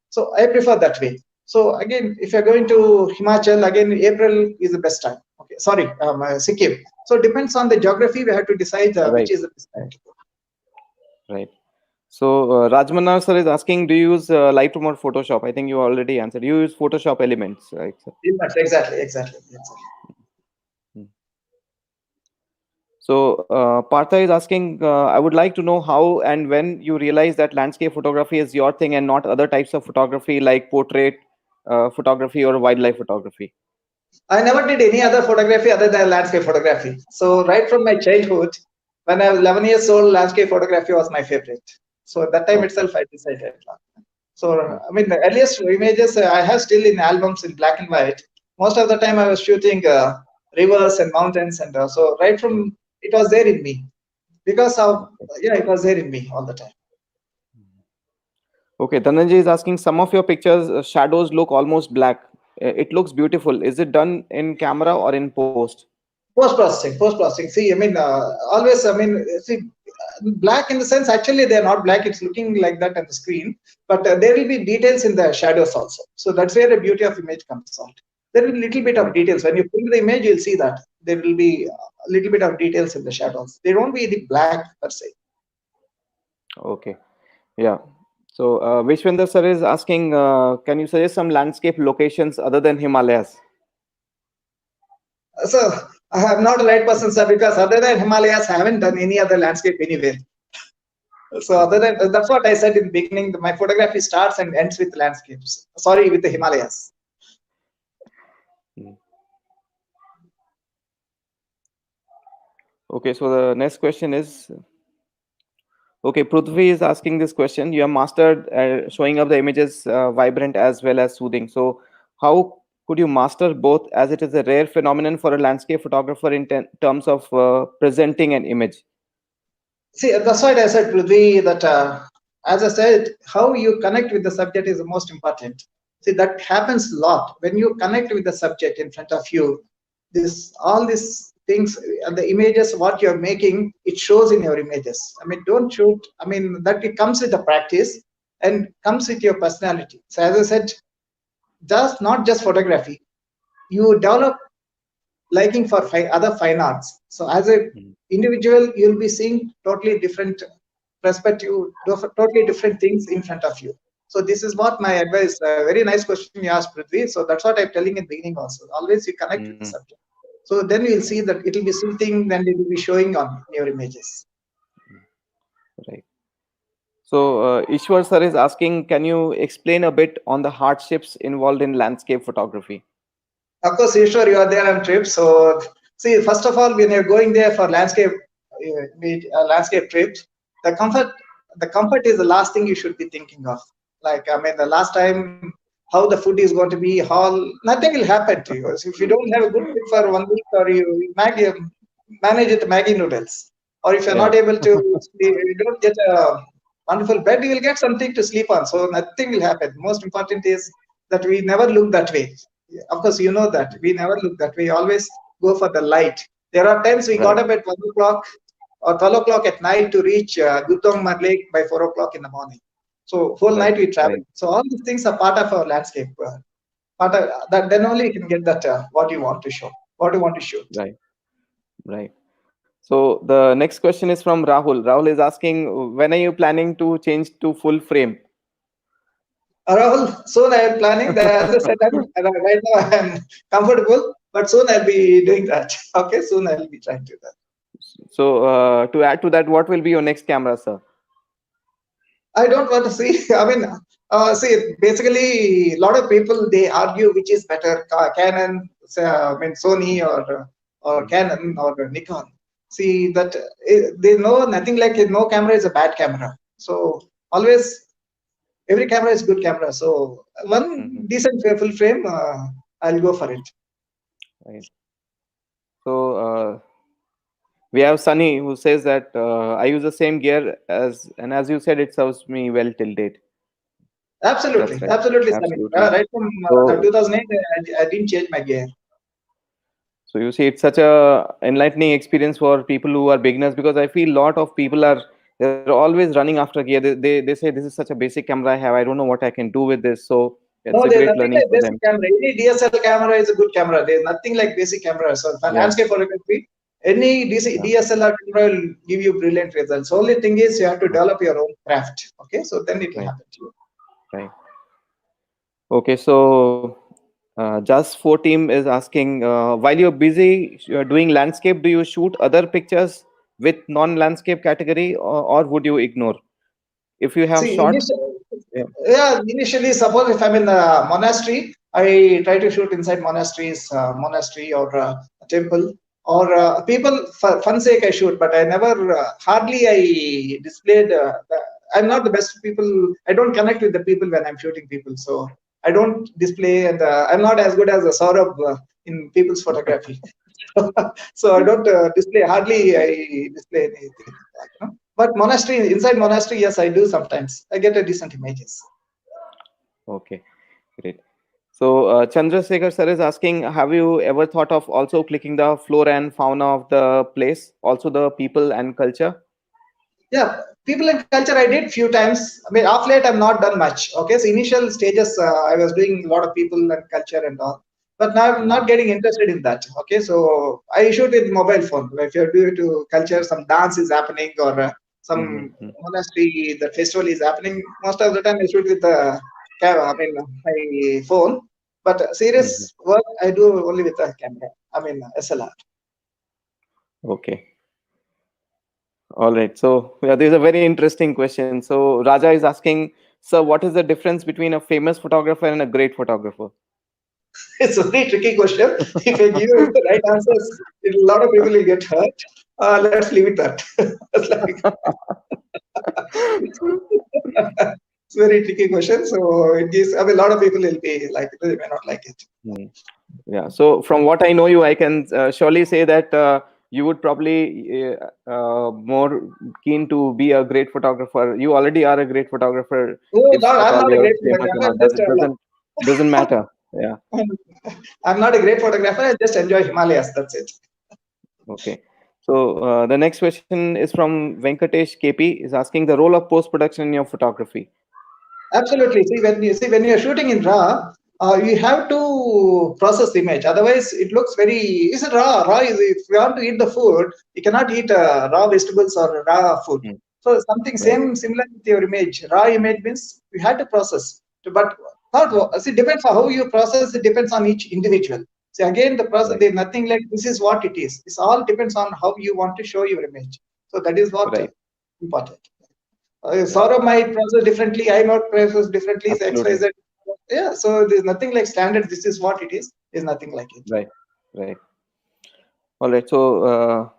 so I prefer that way. So again, if you're going to Himachal, again April is the best time. Okay, sorry, Sikkim. So it depends on the geography. We have to decide which Right. is the best time to go. Right. So Rajmanna sir is asking, do you use Lightroom or Photoshop? I think you already answered. You use Photoshop elements, right, sir? Exactly, exactly, exactly. Hmm. So Partha is asking, I would like to know how and when you realize that landscape photography is your thing and not other types of photography like portrait photography or wildlife photography. I never did any other photography other than landscape photography. So right from my childhood, when I was 11 years old, landscape photography was my favorite. So at that time Okay. itself, I decided. So Hmm. I mean, the earliest images I have still in albums in black and white. Most of the time, I was shooting rivers and mountains, and so right from it was there in me because of Okay. yeah, it was there in me all the time. Okay. Dhananjay is asking, some of your pictures shadows look almost black. It looks beautiful. Is it done in camera or in post? Post processing. See, I mean, always. I mean, see, black in the sense actually they're not black. It's looking like that on the screen, but there will be details in the shadows also. So that's where the beauty of image comes out. There will be a little bit of Right. details when you print the image. You'll see that there will be a little bit of details in the shadows. They won't be the black per se. Okay. Yeah. So Vishwendra sir is asking, can you suggest some landscape locations other than Himalayas? So I'm not the right person, sir, because other than Himalayas, I haven't done any other landscape anywhere. So other than that's what I said in the beginning. My photography starts and ends with landscapes. Sorry, with the Himalayas. Mm. Okay, so the next question is, okay, Prithvi is asking this question. You have mastered showing up the images vibrant as well as soothing. So, how could you master both, as it is a rare phenomenon for a landscape photographer in terms of presenting an image? See, that's why I said, Prithvi, that as I said, how you connect with the subject is the most important. See, that happens a lot when you connect with the subject in front of you. This, all these things, and the images, what you're making, it shows in your images. I mean, don't shoot. I mean, that it comes with the practice and comes with your personality. So, as I said, just not just photography. You develop liking for other fine arts. So as a Mhm. individual, you'll be seeing totally different perspective, totally different things in front of you. So this is what my advice. Very nice question you asked, Prithvi. So that's what I'm telling in the beginning also. Always you connect with the Mm, subject. So then you'll right, see that it will be soothing, then it will be showing on your images. right. So, Ishwar sir is asking, can you explain a bit on the hardships involved in landscape photography? Of course, sure, you are there on trip. So, see, first of all, when you're going there for landscape trips, the comfort is the last thing you should be thinking of. Like, I mean, the last time, how the food is going to be, all nothing will happen to you. So if you don't have a good food for 1 week, or you manage it Maggie noodles, or if you're not Yeah, able to sleep, you don't get a wonderful bed, you will get something to sleep on. So nothing will happen. Most important is that we never look that way. Of course, you know that we never look that way. Always go for the light. There are times we got right, up at 1 o'clock or 12 o'clock at night to reach Gutongmar Lake by 4 o'clock in the morning. So whole right, night we travel. right, So all these things are part of our landscape. Part of that, then only you can get that what you want to show, what you want to shoot. right, right. So the next question is from Rahul. Rahul is asking, when are you planning to change to full frame? Rahul, soon I am planning. As I said, right now I am comfortable, but soon I'll be doing that. Okay, soon I'll be trying to do that. So to add to that, what will be your next camera, sir? I don't want to see. I mean, see, basically, a lot of people they argue which is better, Canon, I mean, Sony, or Mhm. Canon or Nikon. See that they know nothing like no camera is a bad camera. So always every camera is good camera. So one Mhm. decent full frame, I'll go for it. Right. So we have Sunny who says that I use the same gear as, and as you said, it serves me well till date. That's Absolutely, right. absolutely, Sunny. Absolutely. Right from the So 2008, I didn't change my gear. so you see, it's such a enlightening experience for people who are beginners, because I feel a lot of people are, they're always running after gear. They say this is such a basic camera I have. I don't know what I can do with this. So it's No, a there's great nothing learning like for basic them. camera. Any DSL camera is a good camera. There's nothing like basic camera. So for Yeah. landscape photography, any Yeah. DSLR camera will give you brilliant results. Only thing is you have to Right. develop your own craft. Okay, so then it will Right. happen to you. Right. Okay. So Just 4 team is asking, while you're busy doing landscape, do you shoot other pictures with non-landscape category, or would you ignore? If you have See, shot, yeah. initially, suppose if I'm in a monastery, I try to shoot inside monastery or a temple, or people for fun sake I shoot, but I never, hardly I displayed. I'm not the best people. I don't connect with the people when I'm shooting people, so I don't display, and I'm not as good as a Saurabh in people's photography. So I don't display. Hardly I display anything like. But monastery, inside monastery, yes, I do sometimes. I get a decent images. Okay, great. So Chandrasekhar sir is asking, have you ever thought of also clicking the flora and fauna of the place, also the people and culture? Yeah, people and culture I did few times. I mean, off late I've not done much. Okay, so initial stages I was doing a lot of people and culture and all, but now I'm Mhm. not getting interested in that. Okay, so I shoot with mobile phone. If you're doing to culture, some dance is happening or Mhm. some monastery, the festival is happening. Most of the time I shoot with the camera. I mean, my phone. But Mhm. serious work I do only with the camera. I mean, SLR. Okay. All right. So yeah, there's a very interesting question. So Raja is asking, sir, what is the difference between a famous photographer and a great photographer? It's a very tricky question. If I give you the right answers, a lot of people will get hurt. Let's leave it that. It's like, it's very tricky question. So it gives, I mean, a lot of people will be like, they may not like it. Hmm. Yeah. So from what I know you, I can surely say that you would probably more keen to be a great photographer. You already are a great photographer, Oh, if no, at I'm all not a you're great famous or photographer. not. Does it doesn't matter. Yeah. I'm not a great photographer. I just enjoy Himalayas. That's it. Okay. So the next question is from Venkatesh KP. Is asking the role of post production in your photography. Absolutely. When you're shooting in RAW, you have to process the image. Otherwise, it looks very. Is it raw? Raw is if you want to eat the food, you cannot eat raw vegetables or raw food. Hmm. So something Right. same similar with your image. Raw image means you had to process. But not see depends on how you process. It depends on each individual. See again the process. Right. There's nothing like this is what it is. It all depends on how you want to show your image. So that is what Right. important. Right. Saurabh might process differently, I might process differently, so Absolutely. XYZ. Yeah, so there's nothing like standard, this is what it is. There's nothing like it. Right. Right. All right. So,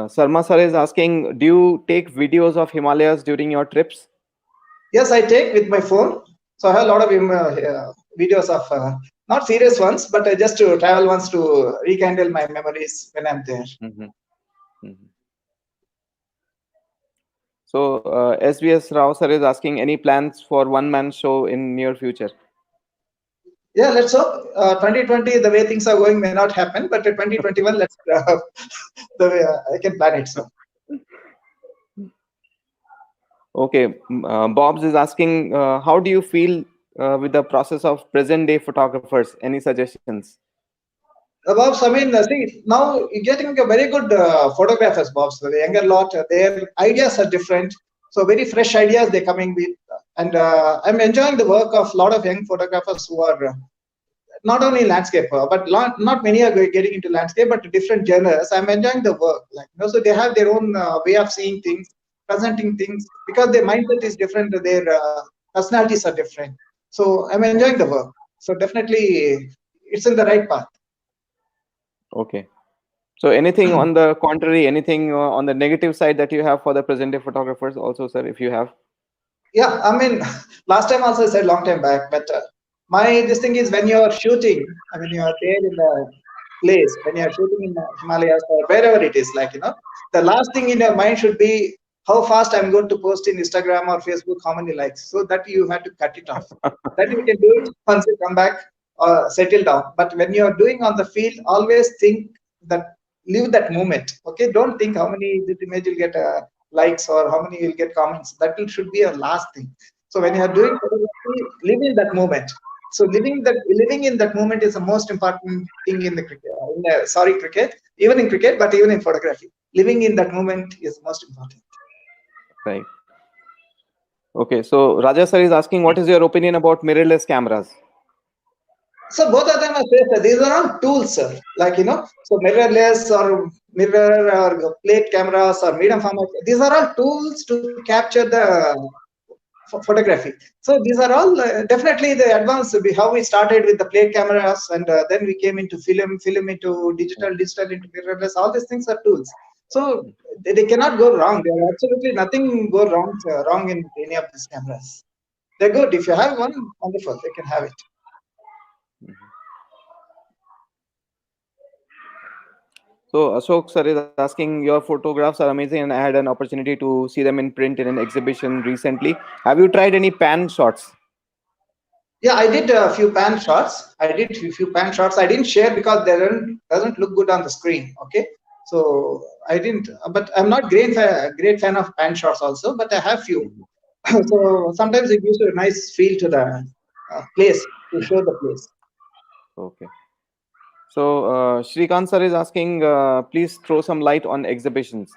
Sarma sir is asking, do you take videos of Himalayas during your trips? Yes, I take with my phone. So I have a lot of videos of not serious ones, but just to travel ones to rekindle my memories when I'm there. Hmm. Hmm. So, SVS Rao sir is asking, any plans for one man show in near future? Yeah, let's hope 2020, the way things are going may not happen, but 2021, let's the way I can plan it. So. Okay. Bobs is asking, how do you feel with the process of present day photographers? Any suggestions? Bobs, I mean, see, now you're getting a very good photographers, Bobs. The younger lot, their ideas are different. So very fresh ideas they're coming with. And I'm enjoying the work of a lot of young photographers who are not only landscape, but not many are getting into landscape, but different genres. I'm enjoying the work. Like, so they have their own way of seeing things, presenting things, because their mindset is different, their personalities are different. So I'm enjoying the work. So definitely it's in the right path. Okay. So, anything on the contrary, anything on the negative side that you have for the present day photographers also, sir, if you have? Yeah, I mean, last time also I said long time back, but my this thing is when you're shooting, I mean, you're there in the place, when you're shooting in the Himalayas or wherever it is, like, the last thing in your mind should be how fast I'm going to post in Instagram or Facebook, how many likes, so that you have to cut it off. That you can do it once you come back or settle down. But when you're doing on the field, always think that, live that moment. Okay, don't think how many this image will get likes or how many you'll get comments. That should be a last thing. So when you are doing photography, live in that moment. So living in that moment is the most important thing in the cricket. Sorry, cricket, even in cricket, but even in photography, living in that moment is most important. Right. Okay. So, Raja sir is asking, what is your opinion about mirrorless cameras? So both of them are safe. These are all tools, sir. Like so mirrorless or mirror or plate cameras or medium format. These are all tools to capture the photography. So these are all definitely the advance. How we started with the plate cameras, and then we came into film into digital into mirrorless. All these things are tools. So they cannot go wrong. There are absolutely nothing go wrong in any of these cameras. They're good. If you have one, wonderful. They can have it. So Ashok sir is asking, your photographs are amazing, and I had an opportunity to see them in print in an exhibition recently. Have you tried any pan shots? Yeah, I did a few pan shots. I did a few pan shots. I didn't share because they doesn't look good on the screen. Okay, so I didn't. But I'm not great fan of pan shots also. But I have few. Mhm. So sometimes it gives a nice feel to the place to show the place. Okay. So Shrikant sir is asking, please throw some light on exhibitions.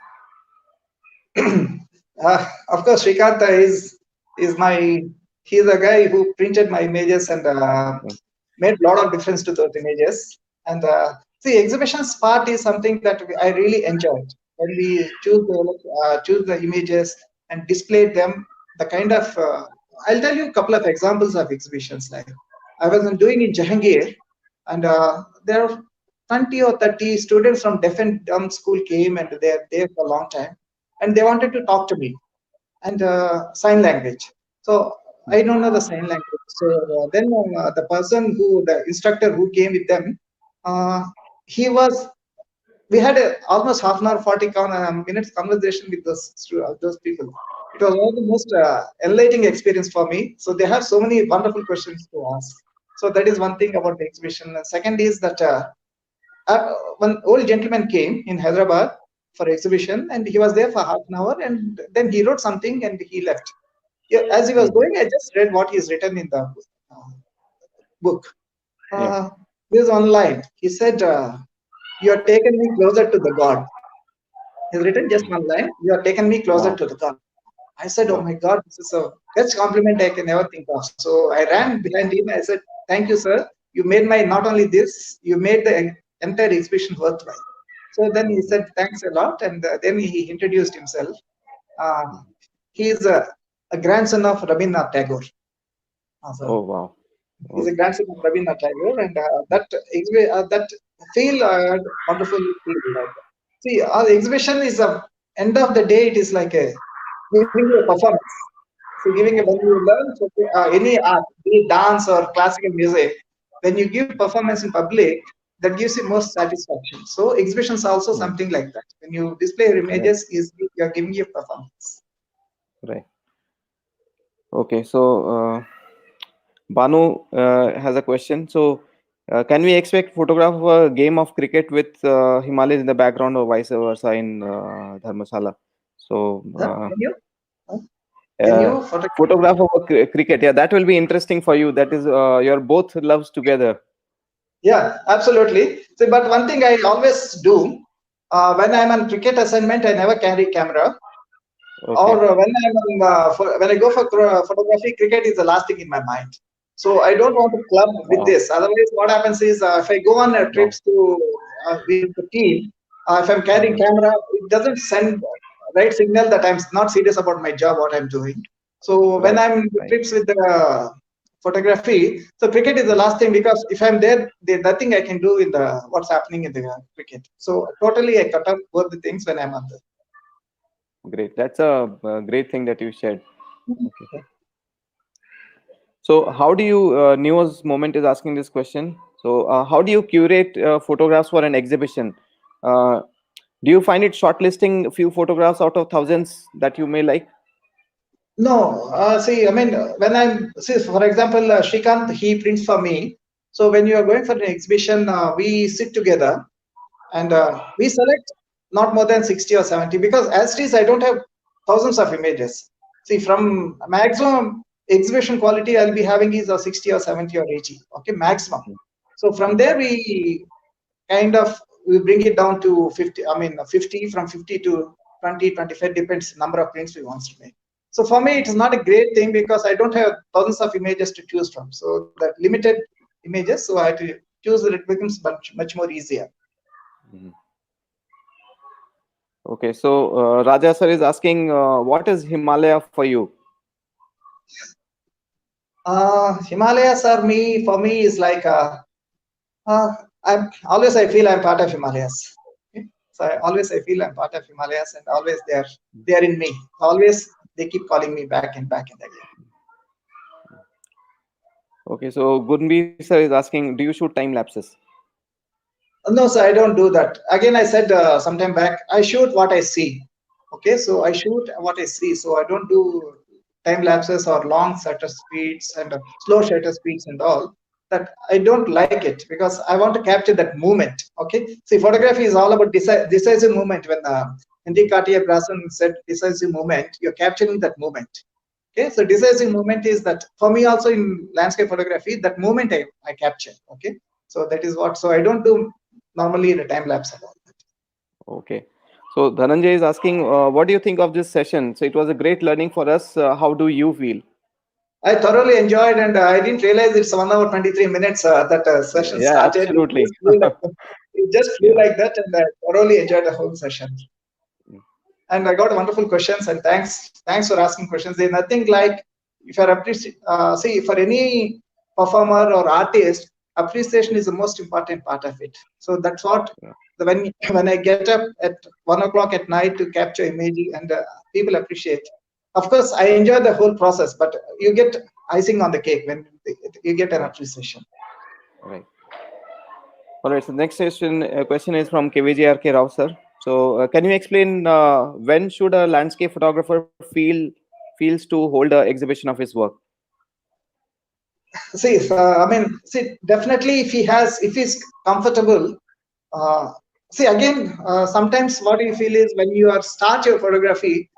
Of course, Srikanta is my he's a guy who printed my images and Mm. made a lot of difference to those images. And see, exhibitions part is something that I really enjoyed when we choose the images and display them. The kind of I'll tell you a couple of examples of exhibitions. Like I was doing in Jahangir, and there. 20 or 30 students from deaf and dumb school came, and they're there for a long time, and they wanted to talk to me, and sign language. So I don't know the sign language. So then the instructor who came with them, uh, he was we had almost half an hour, 40 minutes conversation with those people. It was one of the most enlightening experience for me. So they have so many wonderful questions to ask. So that is one thing about the exhibition. And second is that one old gentleman came in Hyderabad for exhibition, and he was there for half an hour, and then he wrote something and he left. Yeah, as he was Mhm. going, I just read what he's written in the book. Yeah. There's one line. He said, "You are taken me closer to the God." He's written just one line. You are taken me closer Wow. to the God. I said, "Oh Wow. my God, this is a best compliment I can ever think of." So I ran behind him. I said, "Thank you, sir. You made my not only this, you made the entire exhibition worthwhile." So then he Mhm. said, "Thanks a lot," and then he introduced himself. Uh, he is a grandson of Rabindranath Tagore. Oh, So wow. he's a Okay. grandson of Rabindranath Tagore, and that feel I had wonderful feel. Like, see, our exhibition is a end of the day. It is like a giving you a performance. So giving when you learn any art, be it dance or classical music, when you give performance in public, that gives you most satisfaction. So exhibitions are also Mm. something like that. When you display your Right. images, is you are giving you a performance. Right. Okay. So, Banu has a question. So, can we expect photograph of a game of cricket with Himalayas in the background or vice versa in Dharmasala? So, Huh? Huh? Can uh, you photograph? photograph of a cricket. Yeah, that will be interesting for you. That is your both loves together. Yeah, absolutely. So, but one thing I always do when I'm on cricket assignment, I never carry camera. Or Okay. when I go for photography, cricket is the last thing in my mind. So I don't want to club with Wow. this. Otherwise, what happens is if I go on Wow. trips to with the team, if I'm carrying Mhm. camera, it doesn't send right signal that I'm not serious about my job, what I'm doing. So when Right. I'm in Right. trips with the photography, so cricket is the last thing because if I'm there, there's nothing I can do in the what's happening in the cricket. So totally, I cut off both the things when I'm on the. Great. That's a great thing that you shared. Okay. So, how do you, Neo's moment is asking this question. So, how do you curate photographs for an exhibition? Uh, do you find it shortlisting a few photographs out of thousands that you may like? No, see, I mean, when I'm, see, for example, Shrikant, he prints for me. So when you are going for an exhibition, we sit together and we select not more than 60 or 70 because as it is, I don't have thousands of images. See, Mhm. from maximum exhibition quality, I'll be having is 60 or 70 or 80, okay, maximum. So from Mhm. there, kind of we bring it down to 50, I mean 50, from 50 to 20, 25, depends number of prints we want to make. So for me it is not a great thing because I don't have thousands of images to choose from, so that limited images, so I have to choose that it becomes much more easier. Mhm. Okay, so Raja sir is asking, what is Himalaya for you? Himalayas are me for me is like uh, I feel I'm part of Himalayas. Okay? So I feel I'm part of Himalayas, and always they are in me. Always they keep calling me back and again. Okay, so Gunbi sir is asking, do you shoot time lapses? No, sir, I don't do that. Again, I said sometime back, I shoot what I see. Okay, so I shoot what I see. So I don't do time lapses or long shutter speeds and slow shutter speeds and all. That I don't like it because I want to capture that movement. Okay, see, photography is all about decisive movement. When Henri Cartier-Bresson said decisive movement, you're capturing that movement. Okay, so decisive movement is that for me also in landscape photography, that movement I capture. Okay, so that is what. So I don't do normally in a time lapse at all. Okay. So Dhananjay is asking, what do you think of this session? So it was a great learning for us. How do you feel? I thoroughly enjoyed, and I didn't realize it's 1 hour 23 minutes that session Yeah, started. absolutely. It just flew Yeah. like that, and I thoroughly enjoyed the whole session. And I got wonderful questions, and thanks for asking questions. There's nothing like if you're see for any performer or artist, appreciation is the most important part of it. So that's what Yeah. when I get up at 1 o'clock at night to capture image and people appreciate. Of course, I enjoy the whole process, but you get icing on the cake when you get an Right. appreciation. Right. All right. So next question is from KVJRK Rao sir. So can you explain when should a landscape photographer feels to hold a exhibition of his work? See, definitely if he's comfortable. Uh, See again, sometimes what you feel is when you are start your photography.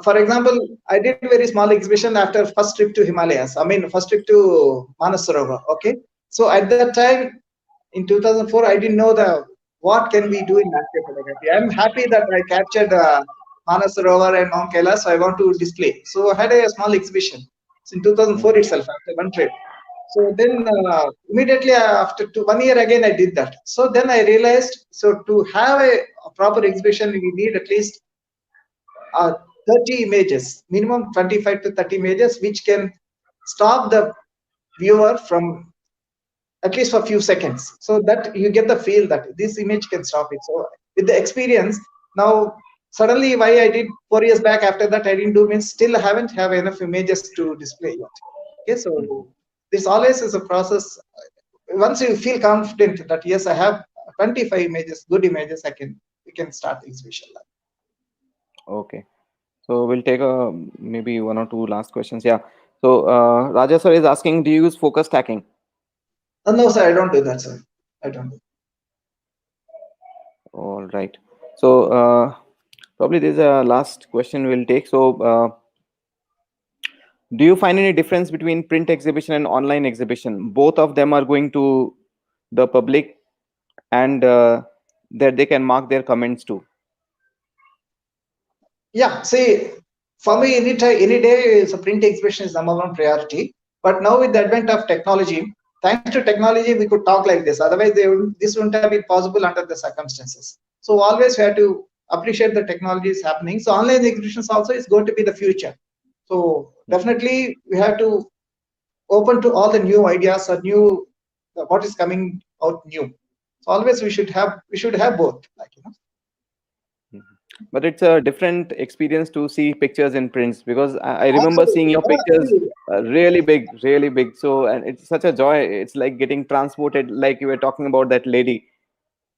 For example, I did very small exhibition after first trip to Himalayas. I mean, first trip to Manasarova. Okay, so at that time in 2004, I didn't know the what can we do in landscape photography. I'm happy that I captured Manasarova and Mount Kailash, so I want to display. So I had a small exhibition. So in 2004 Mhm. itself, after one trip. So then immediately after 1 year again, I did that. So then I realized, so to have a proper exhibition, we need at least 30 images, minimum 25 to 30 images, which can stop the viewer from at least for a few seconds, so that you get the feel that this image can stop it. So with the experience now, suddenly why I did 4 years back, after that I didn't do means still I haven't have enough images to display yet. Okay, so this always is a process. Once you feel confident that yes, I have 25 images, good images, we can start the exhibition. Okay. So we'll take maybe one or two last questions. Yeah. So Raja sir is asking, do you use focus stacking? No, sir, I don't do that, sir. I don't do. All right. So probably this is a last question we'll take. So do you find any difference between print exhibition and online exhibition? Both of them are going to the public, and that they can mark their comments too. Yeah, see, for me, any day is a print exhibition is number one priority. But now with the advent of technology, thanks to technology, we could talk like this. Otherwise, this wouldn't have been possible under the circumstances. So always we have to appreciate the technology is happening. So online exhibitions also is going to be the future. So definitely we have to open to all the new ideas or new what is coming out new. So always we should have both. But it's a different experience to see pictures in prints, because I remember seeing Absolutely. your pictures really big. So, and it's such a joy. It's like getting transported, like you were talking about that lady.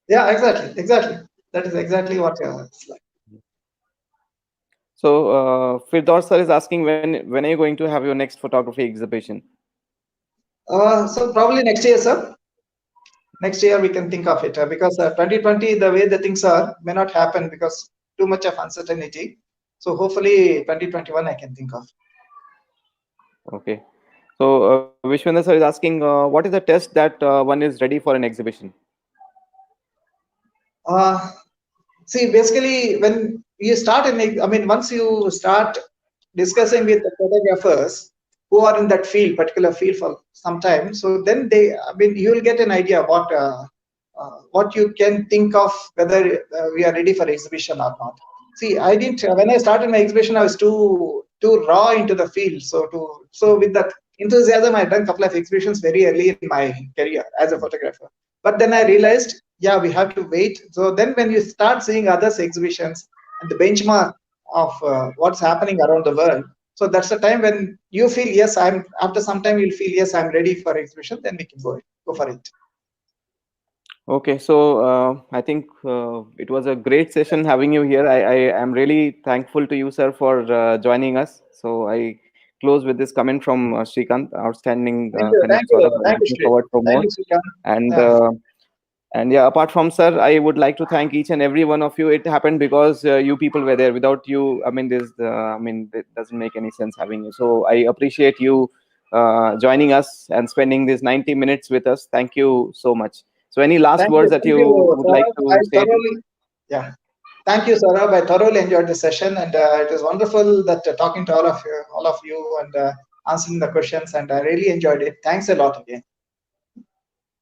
Yeah, exactly. That is exactly what it's like. So, Firdaus sir is asking, when are you going to have your next photography exhibition? So probably next year, sir. Next year we can think of it because 2020, the way the things are, may not happen because too much of uncertainty. So hopefully 2021 I can think of. Okay. So, Vishwendra sir is asking, what is the test that one is ready for an exhibition? Uh, See, basically, when you start I mean, once you start discussing with the photographers who are in that field, particular field for some time, so then I mean, you will get an idea what you can think of whether we are ready for exhibition or not. See, I didn't when I started my exhibition, I was too raw into the field. So with that enthusiasm, I've done a couple of exhibitions very early in my career as a photographer. But then I realized, yeah, we have to wait. So then when you start seeing others exhibitions and the benchmark of what's happening around the world, so that's the time when you feel, yes, I'm after some time you'll feel, yes, I'm ready for exhibition, then we can go for it. Okay, so I think it was a great session having you here. I am really thankful to you, sir, for joining us. So I close with this comment from Srikant, outstanding connect, sort of. I'm Thank you, looking Sri. forward for Thank more. you, Srikant. And Yeah, yeah, apart from sir, I would like to thank each and every one of you. It happened because you people were there. Without you, I mean, it doesn't make any sense having you. So I appreciate you joining us and spending these 90 minutes with us. Thank you so much. So, any last words that thank you you, would like Saurabh. I to say to? thoroughly, yeah, thank you, Saurabh. I thoroughly enjoyed the session, and it was wonderful that talking to all of you, and answering the questions, and I really enjoyed it. Thanks a lot again.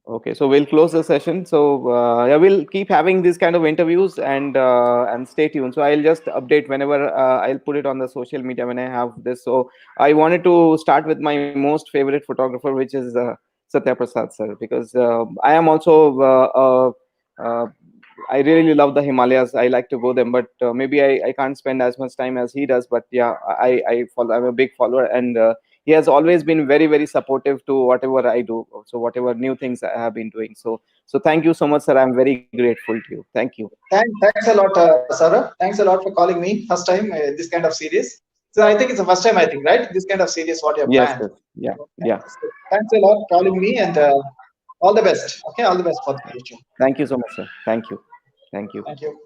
Okay, so we'll close the session. So yeah, we'll keep having these kind of interviews, and stay tuned. So I'll just update whenever I'll put it on the social media when I have this. So I wanted to start with my most favorite photographer, which is Satyaprasad sir, because I am also I really love the Himalayas. I like to go them, but maybe I can't spend as much time as he does. But yeah, I follow. I'm a big follower, and he has always been very very supportive to whatever I do. So whatever new things I have been doing. So thank you so much, sir. I'm very grateful to you. Thank you. Thanks a lot, Saurabh. Thanks a lot for calling me first time this kind of series. So I think it's the first time, I think, right? This kind of series, what you have Yes, planned. yes, yeah, Okay. yeah. So thanks a lot for calling me, and all the best. Okay, all the best for the future. Thank you so much, sir. Thank you. Thank you. Thank you.